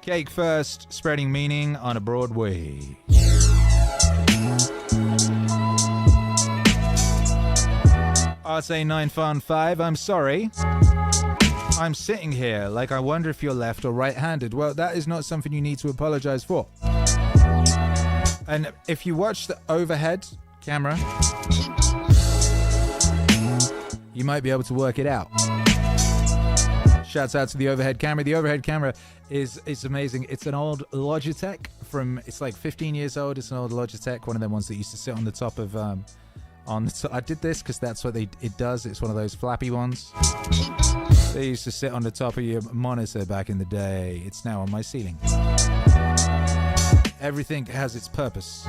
Cake first, spreading meaning on a broad way. RSA9Fun5, I'm sorry. I'm sitting here like I wonder if you're left or right-handed. Well, that is not something you need to apologize for. And if you watch the overhead camera, you might be able to work it out. Shouts out to the overhead camera. The overhead camera is amazing. It's an old Logitech it's like 15 years old. It's an old Logitech, one of them ones that used to sit on the top of, I did this because that's what it does. It's one of those flappy ones. They used to sit on the top of your monitor back in the day. It's now on my ceiling. Everything has its purpose.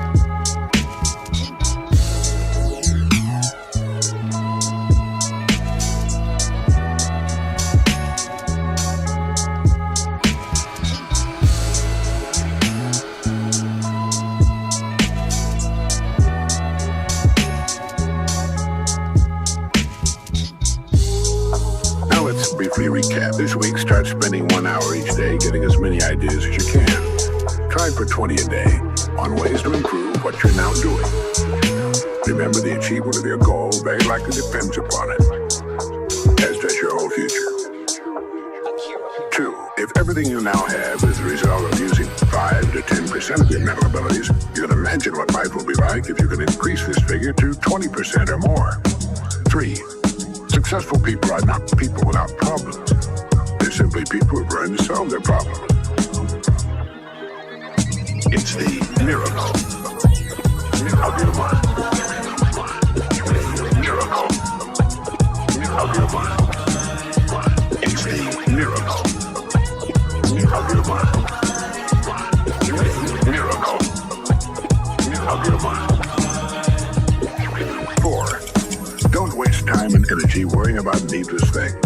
Now let's briefly recap. This week, start spending 1 hour each day getting as many ideas as you can. Try for 20 a day on ways to improve what you're now doing. Remember, the achievement of your goal very likely depends upon it, as does your whole future. 2, if everything you now have is the result of using 5 to 10% of your mental abilities, you can imagine what life will be like if you can increase this figure to 20% or more. 3, successful people are not people without problems. They're simply people who are trying to solve their problem. It's the miracle of your mind. Miracle of your mind. It's the miracle of your mind. Miracle of your mind. 4. Don't waste time and energy worrying about needless things.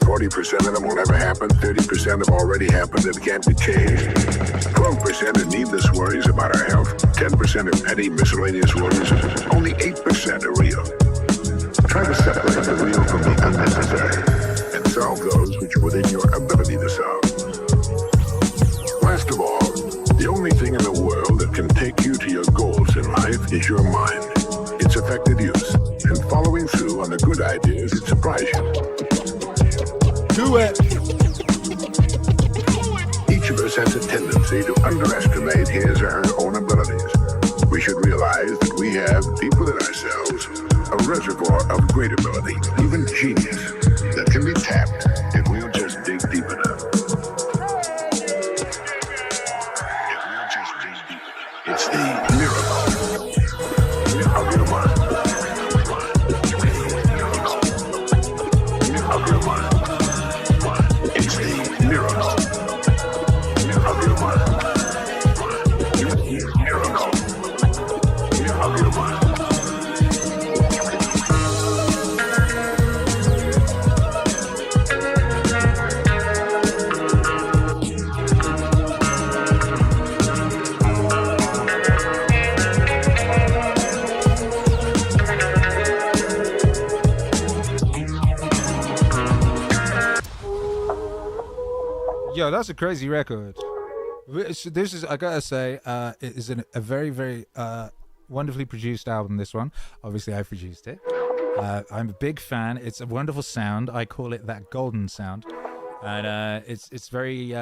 40% of them will never happen, 30% have already happened and can't be changed. 12% are needless worries about our health, 10% are petty miscellaneous worries, only 8% are real. Try to separate the real from the unnecessary and solve those which are within your ability to solve. Last of all, the only thing in the world that can take you to your goals in life is your mind. Its effective use and following through on the good ideas that surprise you. Do it! Each of us has a tendency to underestimate his or her own abilities. We should realize that we have deep within ourselves a reservoir of great ability, even genius, that can be tapped if we'll just dig deep enough. If we'll just dig deep enough. It's the miracle of your mind. Miracle of your mind. It's the miracle of your mind. Miracle of your mind. Yo, that's a crazy record. This is, I gotta say, it is a very, very wonderfully produced album, this one. Obviously, I produced it. I'm a big fan. It's a wonderful sound. I call it that golden sound. And it's very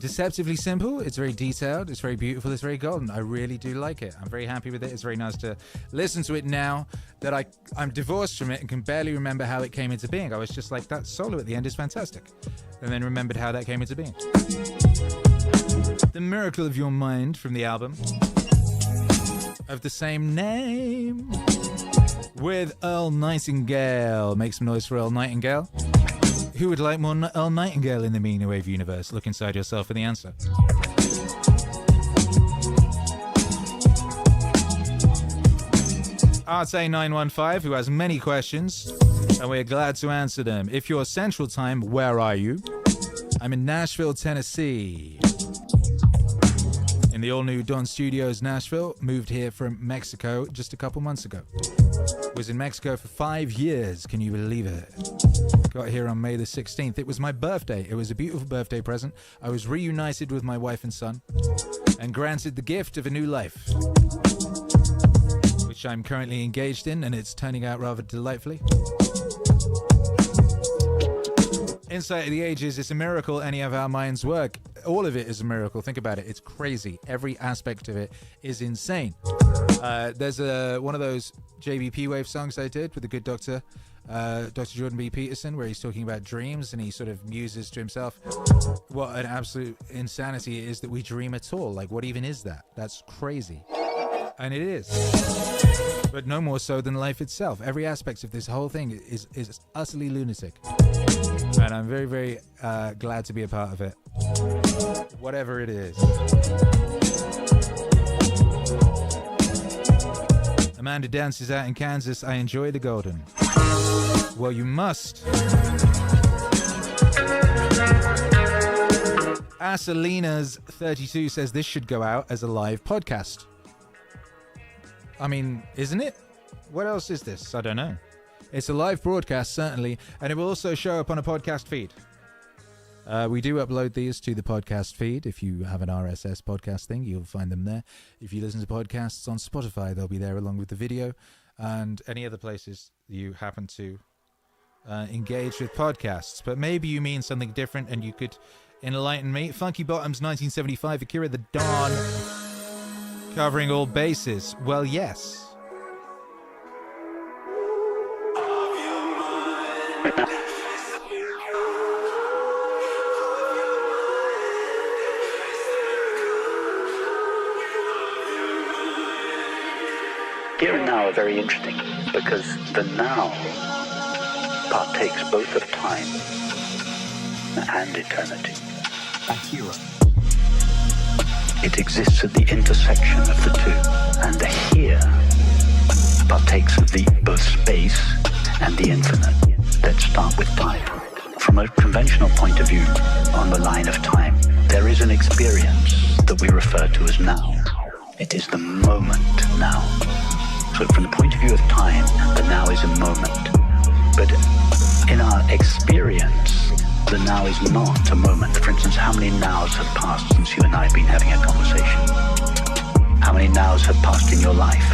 deceptively simple. It's very detailed. It's very beautiful. It's very golden. I really do like it. I'm very happy with it. It's very nice to listen to it now that I'm divorced from it and can barely remember how it came into being. I was just like, that solo at the end is fantastic. And then remembered how that came into being. The Miracle of Your Mind from the album of the same name with Earl Nightingale. Make some noise for Earl Nightingale. Who would like more Earl Nightingale in the Meaningwave universe? Look inside yourself for the answer. RSA915, who has many questions, and we're glad to answer them. If you're Central Time, where are you? I'm in Nashville, Tennessee. In the all-new Dawn Studios, Nashville. Moved here from Mexico just a couple months ago. Was in Mexico for 5 years. Can you believe it? Got here on May the 16th. It was my birthday. It was a beautiful birthday present. I was reunited with my wife and son and granted the gift of a new life, which I'm currently engaged in, and it's turning out rather delightfully. Insight of the Ages, it's a miracle any of our minds work. All of it is a miracle. Think about it. It's crazy. Every aspect of it is insane. There's one of those JBP Wave songs I did with the good doctor, Dr. Jordan B. Peterson, where he's talking about dreams and he sort of muses to himself. What an absolute insanity it is that we dream at all. Like, what even is that? That's crazy. And it is. But no more so than life itself. Every aspect of this whole thing is utterly lunatic. And I'm very, very glad to be a part of it. Whatever it is. Amanda dances out in Kansas. I enjoy the golden. Well, you must. Asalina's32 says this should go out as a live podcast. I mean, isn't it? What else is this? I don't know. It's a live broadcast, certainly, and it will also show up on a podcast feed. We do upload these to the podcast feed. If you have an RSS podcast thing, you'll find them there. If you listen to podcasts on Spotify, they'll be there along with the video, and any other places you happen to engage with podcasts. But maybe you mean something different, and you could enlighten me. Funky Bottoms 1975, Akira the Dawn, covering all bases. Well, yes. now are very interesting because the now partakes both of time and eternity. Akira. It exists at the intersection of the two, and the here partakes of both space and the infinite. Let's start with time. From a conventional point of view, on the line of time, there is an experience that we refer to as now. It is the moment now. So from the point of view of time, the now is a moment. But in our experience, the now is not a moment. For instance, how many nows have passed since you and I have been having a conversation? How many nows have passed in your life?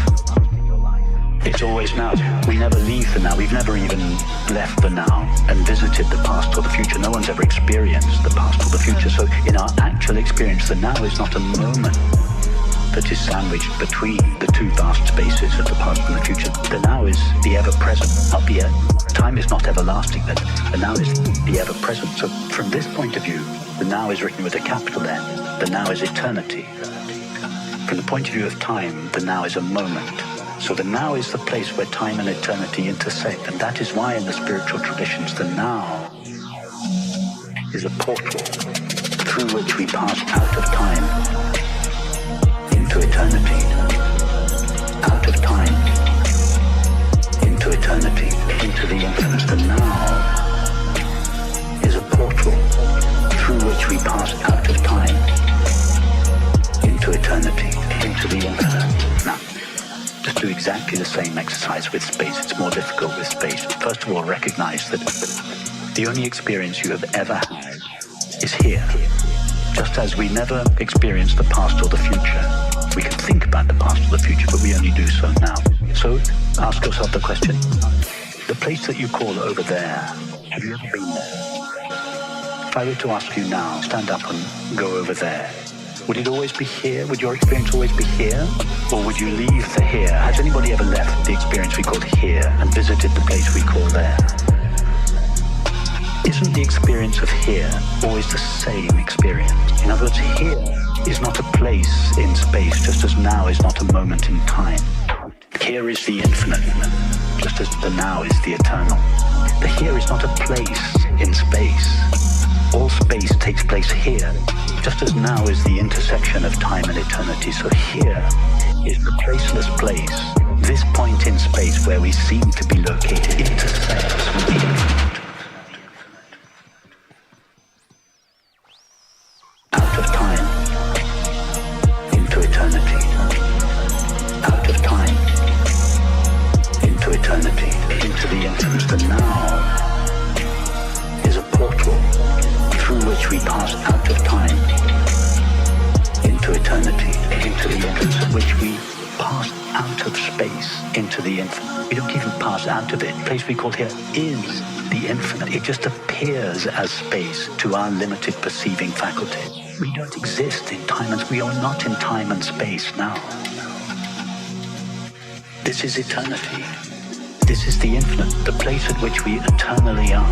It's always now. We never leave the now. We've never even left the now and visited the past or the future. No one's ever experienced the past or the future. So in our actual experience, the now is not a moment that is sandwiched between the two vast spaces of the past and the future. The now is the ever-present, not the time is not everlasting. The now is the ever-present. So from this point of view, the now is written with a capital N. The now is eternity. From the point of view of time, the now is a moment. So the now is the place where time and eternity intersect, and that is why in the spiritual traditions, the now is a portal through which we pass out of time into eternity, out of time into eternity, into the infinite. The now is a portal through which we pass out of time into eternity, into the infinite. Now, just do exactly the same exercise with space. It's more difficult with space. First of all, recognize that the only experience you have ever had is here. Just as we never experience the past or the future. We can think about the past or the future, but we only do so now. So ask yourself the question, the place that you call over there, have you ever been there? If I were to ask you now, stand up and go over there, would it always be here? Would your experience always be here? Or would you leave the here? Has anybody ever left the experience we call here and visited the place we call there? Isn't the experience of here always the same experience? In other words, here is not a place in space, just as now is not a moment in time. Here is the infinite, just as the now is the eternal. The here is not a place in space. All space takes place here, just as now is the intersection of time and eternity. So here is the placeless place. This point in space where we seem to be located intersects with the infinite. Out of time into eternity. Out of time into eternity, into the infinite. The now is a portal through which we pass out of time into eternity, into the infinite, which we pass out of space into the infinite. We don't even pass out of it. The place we call here is the infinite. It just appears as space to our limited perceiving faculty. We don't exist in time and we are not in time and space now. This is eternity. This is the infinite. The place at which we eternally are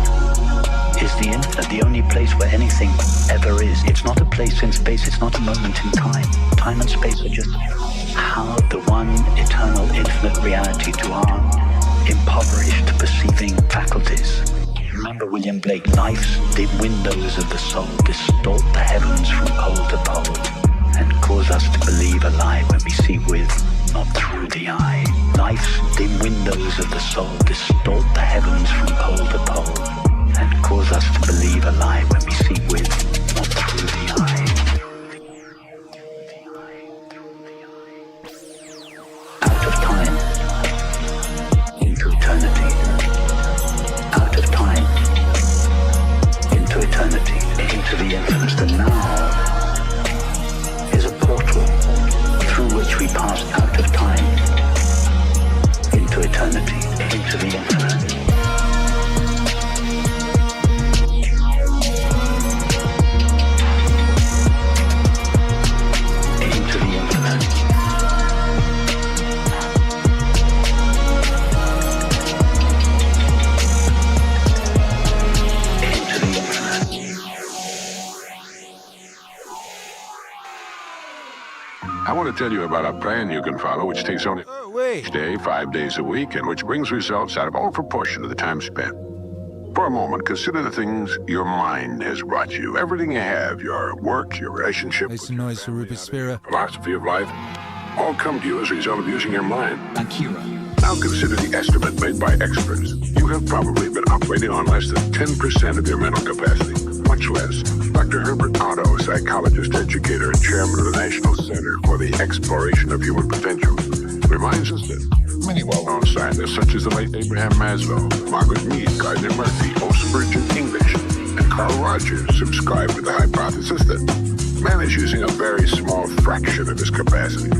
is the infinite, the only place where anything ever is. It's not a place in space, it's not a moment in time. Time and space are just how the one eternal infinite reality to our impoverished perceiving faculties. Remember William Blake, life's dim windows of the soul distort the heavens from pole to pole and cause us to believe a lie when we see with, not through the eye. Life's dim windows of the soul distort the heavens from pole to pole and cause us to believe a lie when we see with, not through the eye. Out of time into eternity. Out of time into eternity, into the infinite. The now is a portal through which we pass out of time into eternity, into the infinite. I want to tell you about a plan you can follow, which takes only... Wait. Day, 5 days a week, and which brings results out of all proportion to the time spent. For a moment, consider the things your mind has brought you. Everything you have, your work, your relationship, Make some noise for Rupert Spira. philosophy of life, all come to you as a result of using your mind. Akira. Now consider the estimate made by experts. You have probably been operating on less than 10% of your mental capacity, much less. Dr. Herbert Otto, psychologist, educator, and chairman of the National Center for the Exploration of Human Potential, reminds us that many well-known scientists, such as the late Abraham Maslow, Margaret Mead, Gardner Murphy, O. Spurgeon English, and Carl Rogers, subscribe to the hypothesis that man is using a very small fraction of his capacity.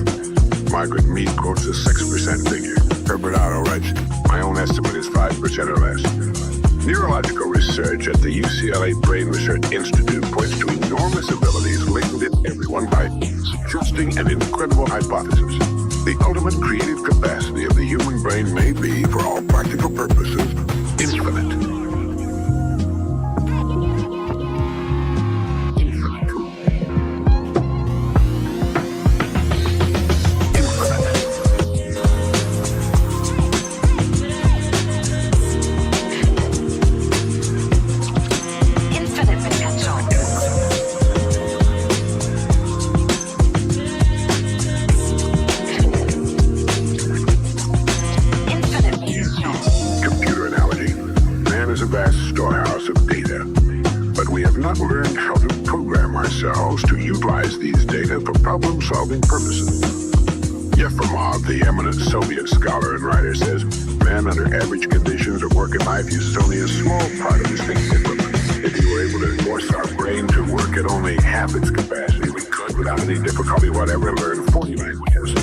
Margaret Mead quotes a 6% figure. Herbert Otto writes, my own estimate is 5% or less. Neurological research at the UCLA Brain Research Institute points to enormous abilities latent in everyone by suggesting an incredible hypothesis. The ultimate creative capacity of the human brain may be, for all practical purposes, infinite. Problem-solving purposes. Yefremov, the eminent Soviet scholar and writer, says, man under average conditions of work and life uses only a small part of his thinking equipment. If you were able to force our brain to work at only half its capacity, we could, without any difficulty whatever, learn 40 languages,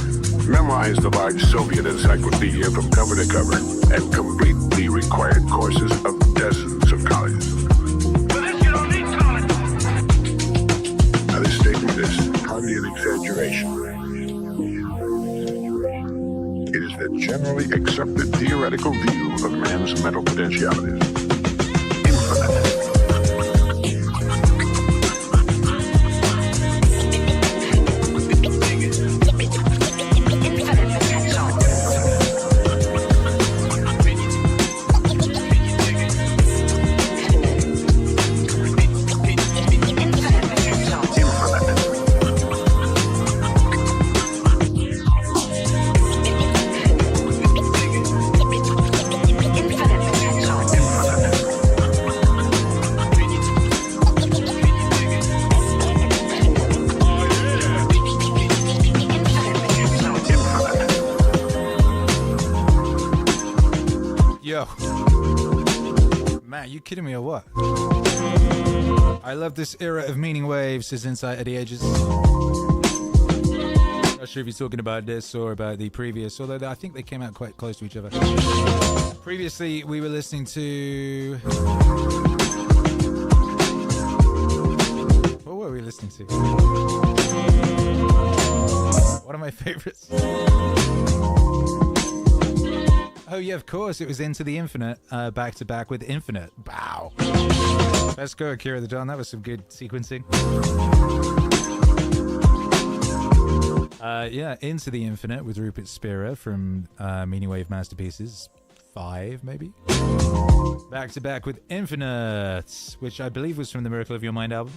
memorize the large Soviet encyclopedia from cover to cover, and complete the required courses of dozens of colleges. Now, this statement is hardly an exaggeration. It is the generally accepted theoretical view of man's mental potentialities. Infinite. You kidding me or what? I love this era of Meaningwave, says Insight at the Edges. Not sure if you're talking about this or about the previous, although I think they came out quite close to each other. Previously, we were listening to... What were we listening to? One of my favorites. Oh, yeah, of course. It was Into the Infinite, back to back with Infinite. Bow. Let's go, Akira the Dawn. That was some good sequencing. Yeah, Into the Infinite with Rupert Spira from Meaningwave Masterpieces 5, maybe? Back to back with Infinite, which I believe was from the Miracle of Your Mind album.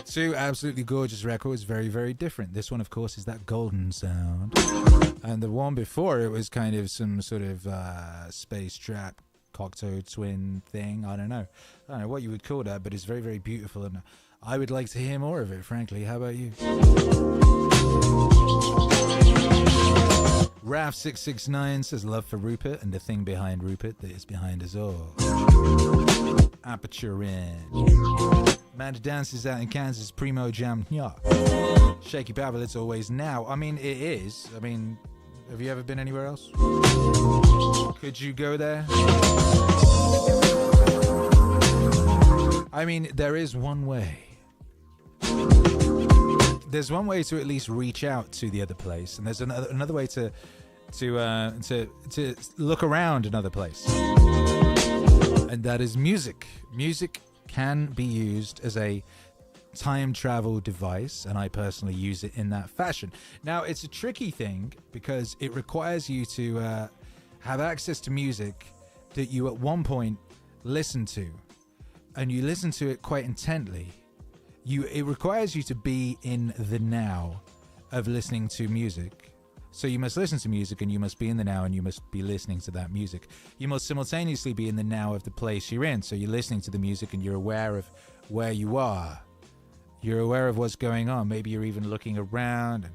Two absolutely gorgeous records, very, very different. This one, of course, is that golden sound. And the one before it was kind of some sort of space trap, Cocteau twin thing. I don't know what you would call that, but it's very, very beautiful. And I would like to hear more of it, frankly. How about you? Raf669 says love for Rupert and the thing behind Rupert that is behind us all. Aperture in. Man dances out in Kansas, Primo Jam. Yeah. Shaky Babble, it's always now. I mean, it is. I mean, have you ever been anywhere else? Could you go there? I mean, there is one way. There's one way to at least reach out to the other place, and there's another way to look around another place, and that is music. Music can be used as a time travel device, and I personally use it in that fashion. Now, it's a tricky thing because it requires you to have access to music that you at one point listen to, and you listen to it quite intently. It requires you to be in the now of listening to music. So you must listen to music, and you must be in the now, and you must be listening to that music. You must simultaneously be in the now of the place you're in. So you're listening to the music and you're aware of where you are. You're aware of what's going on. Maybe you're even looking around, and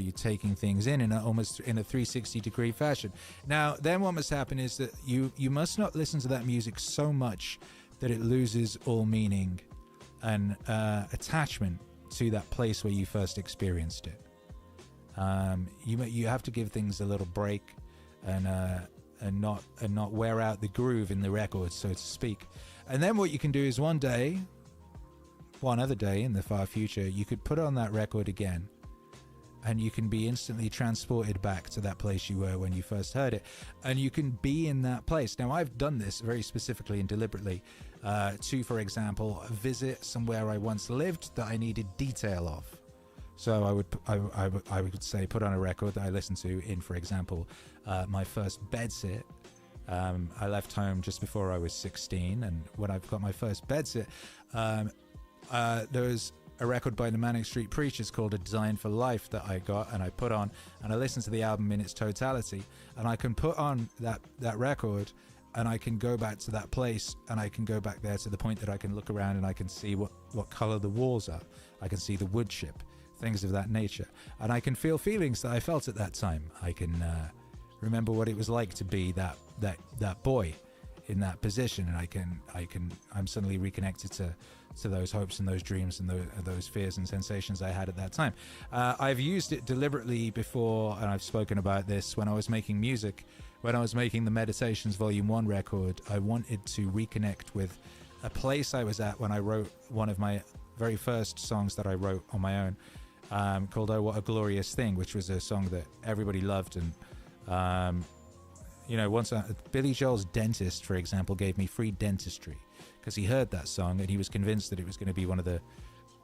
you're taking things in almost in a 360-degree fashion. Now, then what must happen is that you must not listen to that music so much that it loses all meaning and attachment to that place where you first experienced it. You have to give things a little break and not wear out the groove in the record, so to speak. And then what you can do is one other day in the far future, you could put on that record again, and you can be instantly transported back to that place you were when you first heard it, and you can be in that place. Now, I've done this very specifically and deliberately to, for example, visit somewhere I once lived that I needed detail of. So I would say put on a record that I listened to in, for example, my first bedsit. I left home just before I was 16, and when I've got my first bedsit, there was a record by the Manic Street Preachers called A Design for Life that I got, and I put on, and I listened to the album in its totality, and I can put on that record, and I can go back to that place, and I can go back there to the point that I can look around and I can see what color the walls are. I can see the wood chip, things of that nature, and I can feel feelings that I felt at that time. I can remember what it was like to be that boy in that position, and I'm suddenly reconnected to those hopes and those dreams and those fears and sensations I had at that time. I've used it deliberately before, and I've spoken about this when I was making music. When I was making the Meditations Volume 1 record, I wanted to reconnect with a place I was at when I wrote one of my very first songs that I wrote on my own, called Oh What a Glorious Thing, which was a song that everybody loved. And once Billy Joel's dentist, for example, gave me free dentistry because he heard that song and he was convinced that it was going to be one of the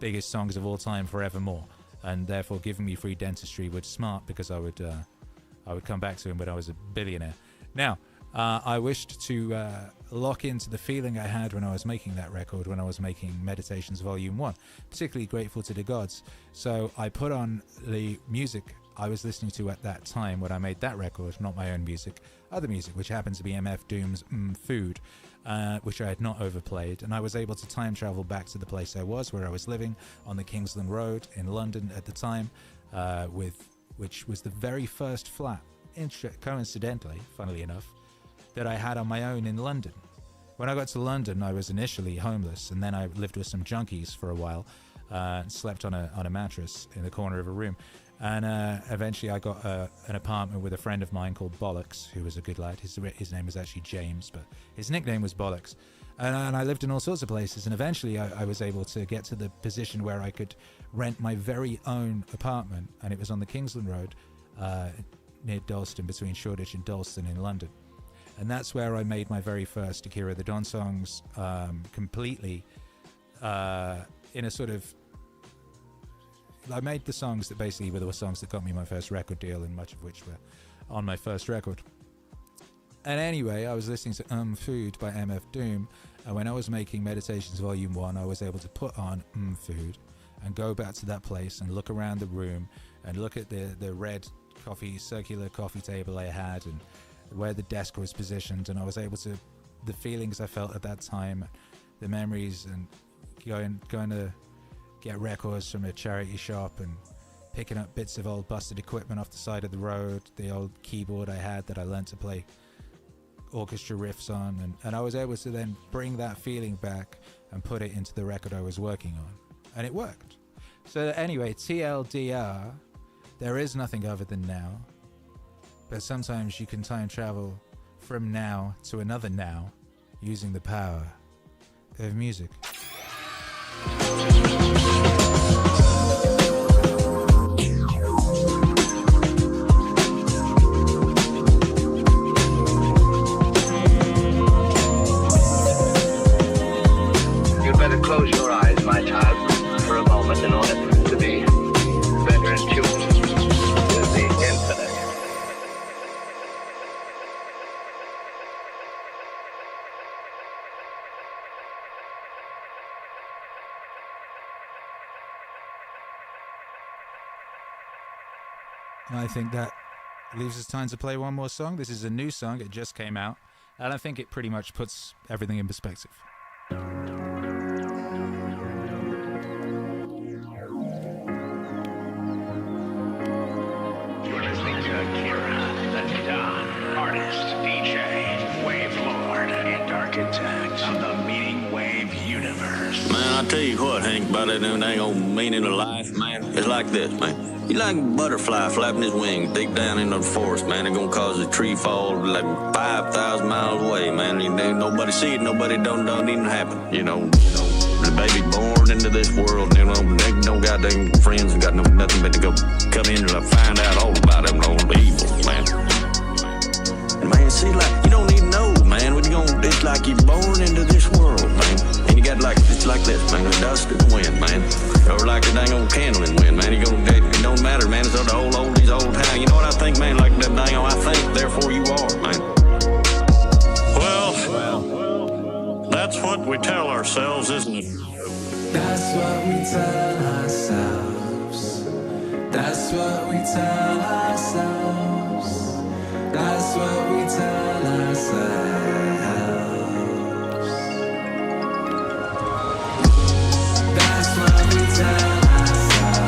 biggest songs of all time forevermore, and therefore giving me free dentistry was smart because I would come back to him when I was a billionaire. Now, I wished to lock into the feeling I had when I was making that record, when I was making Meditations Volume 1, particularly Grateful to the Gods. So I put on the music I was listening to at that time when I made that record, not my own music, other music, which happened to be MF Doom's Food, which I had not overplayed, and I was able to time travel back to the place I was, where I was living on the Kingsland Road in London at the time, which was the very first flat, coincidentally, funnily enough, that I had on my own in London. When I got to London, I was initially homeless, and then I lived with some junkies for a while, slept on a mattress in the corner of a room, and eventually I got an apartment with a friend of mine called Bollocks, who was a good lad. His name was actually James, but his nickname was Bollocks. And I lived in all sorts of places, and eventually I was able to get to the position where I could rent my very own apartment, and it was on the Kingsland Road near Dalston, between Shoreditch and Dalston in London. And that's where I made my very first Akira the Don songs, completely in a sort of... I made the songs that basically were the songs that got me my first record deal, and much of which were on my first record. And anyway, I was listening to Food by MF Doom, and when I was making Meditations Volume 1, I was able to put on Food and go back to that place and look around the room and look at the red circular coffee table I had and where the desk was positioned, and I was able to, the feelings I felt at that time, the memories, and going to get records from a charity shop and picking up bits of old busted equipment off the side of the road, the old keyboard I had that I learned to play orchestra riffs on, and I was able to then bring that feeling back and put it into the record I was working on, and it worked. So anyway, TLDR, there is nothing other than now, but sometimes you can time travel from now to another now using the power of music. You'd better close your eyes, my child. I think that leaves us time to play one more song. This is a new song. It just came out. And I think it pretty much puts everything in perspective. You're listening to Akira, the Don, artist, DJ, Wave Lord, and architect of the Meaningwave universe. Man, I tell you what, Hank, about that dang old meaning of life, man. It's like this, man. You like a butterfly flapping his wings deep down in the forest, man. It's gonna cause a tree fall like 5,000 miles away, man. Nobody see it, nobody don't even happen, you know. The baby born into this world, you know, they no goddamn friends and got nothing but to go come in and find out all about them old evil, man. Man, see, like, you don't even know, man. When you gonna, it's like you're born into this world, man. And you got like, it's like this, man, the dust and wind, man. Or like a dang old candle in wind, man. It don't matter, man. It's all the old oldies, old time. You know what I think, man? Like that dang old, I think, therefore you are, man. Well, that's what we tell ourselves, isn't it? That's what we tell ourselves. That's what we tell ourselves. That's what we tell ourselves. That's what we tell ourselves.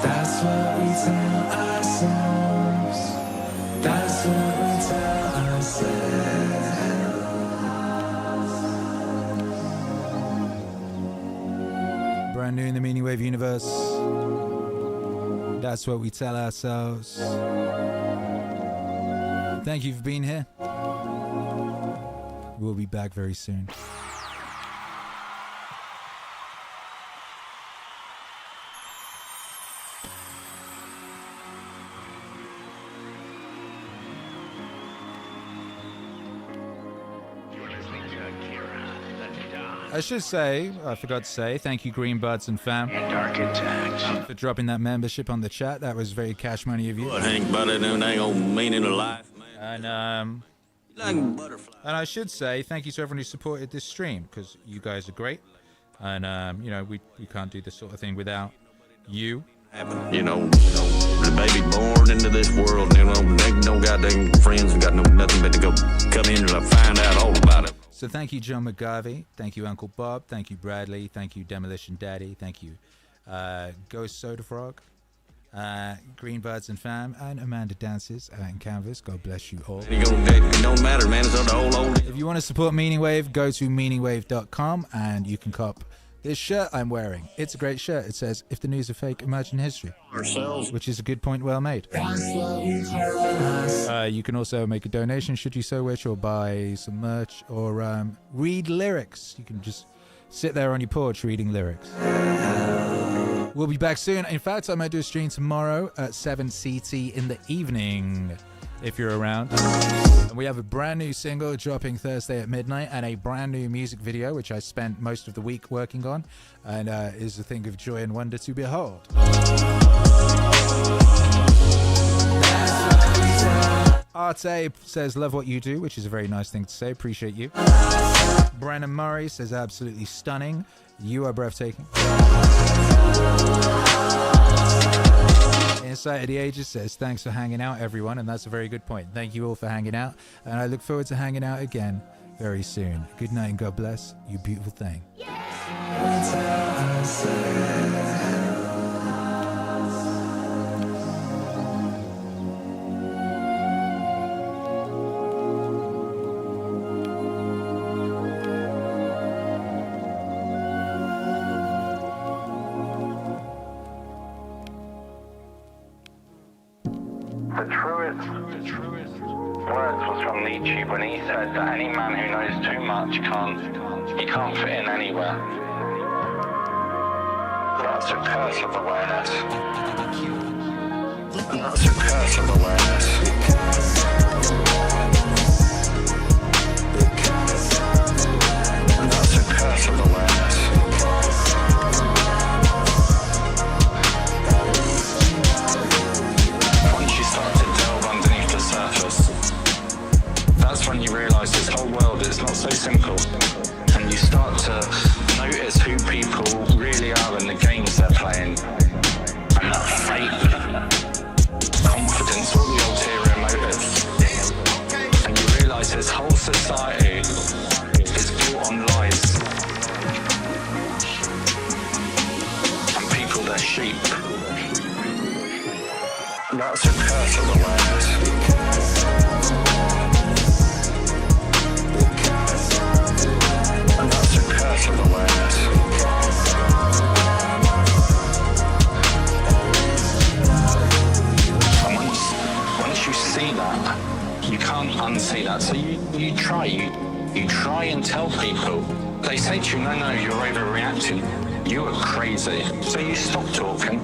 That's what we tell ourselves. That's what we tell Brand new in the Meaningwave universe. That's what we tell ourselves. Thank you for being here. We'll be back very soon. I should say, I forgot to say, thank you Greenbuds and fam for dropping that membership on the chat. That was very cash money of you. What, Hank, about that dang old meaning of life, man? And like a butterfly. And I should say thank you to everyone who supported this stream, because you guys are great. And you know, we can't do this sort of thing without you. You know, the baby born into this world, you know, they no goddamn friends and got nothing but to go come in and find out all about it. So thank you, John McGarvey. Thank you, Uncle Bob. Thank you, Bradley. Thank you, Demolition Daddy. Thank you, Ghost Soda Frog, Greenbirds and Fam, and Amanda Dances and Canvas. God bless you all. It don't matter, man. It's all the old. If you want to support Meaningwave, go to meaningwave.com and you can cop this shirt I'm wearing. It's a great shirt. It says, "If the news are fake, imagine history." Ourselves. Which is a good point well made. You can also make a donation should you so wish, or buy some merch, or read lyrics. You can just sit there on your porch reading lyrics. We'll be back soon. In fact, I might do a stream tomorrow at 7 CT in the evening, if you're around. And we have a brand new single dropping Thursday at midnight, and a brand new music video, which I spent most of the week working on, and is a thing of joy and wonder to behold. Arte says, "Love what you do," which is a very nice thing to say. Appreciate you. Brandon Murray says, "Absolutely stunning. You are breathtaking." Insight of the Ages says, "Thanks for hanging out, everyone," and that's a very good point. Thank you all for hanging out, and I look forward to hanging out again very soon. Good night and God bless, you beautiful thing. The truest words was from Nietzsche when he said that any man who knows too much can't fit in anywhere. That's a curse of awareness. That's a curse of awareness. And that's a curse of awareness. Once you start to delve underneath the surface, that's when you realise this whole world is not so simple. And you start to notice who people really are and the games they're playing. And that fake confidence, all the ulterior motives. And you realise this whole society is built on lies. And people, they're sheep. That's a curse of awareness. And that's a curse of awareness. And once you see that, you can't unsee that. So you try and tell people. They say to you, no, you're overreacting. You are crazy. So you stop talking.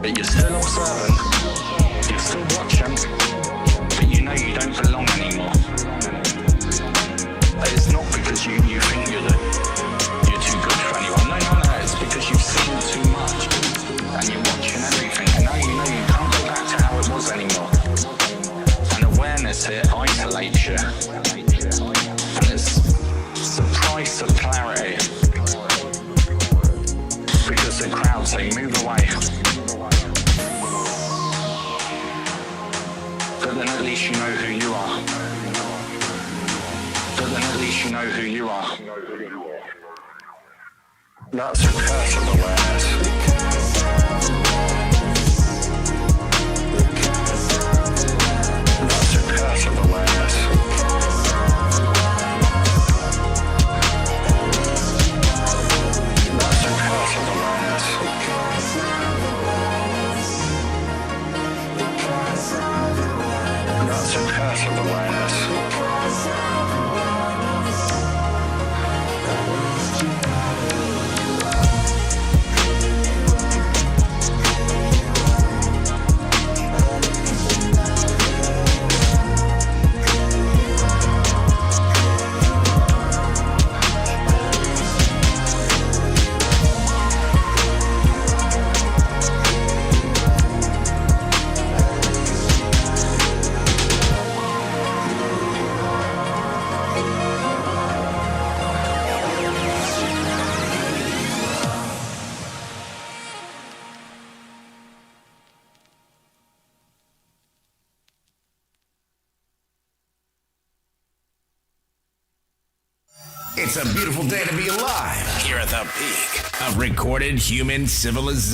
But you're still observant. You're still watching. But you know you don't belong anymore. It's not because you think you're too good for anyone. No, it's because you've seen too much and you're watching everything. And now you know you can't go back to how it was anymore. And awareness here isolates you. And it's the price of clarity. Because the crowd say, move away. But then at least you know who you are. But then at least you know who you are. That's a curse of awareness. That's a curse of awareness. That's a curse of awareness. That's a curse of awareness. It's a beautiful day to be alive here at the peak of recorded human civilization.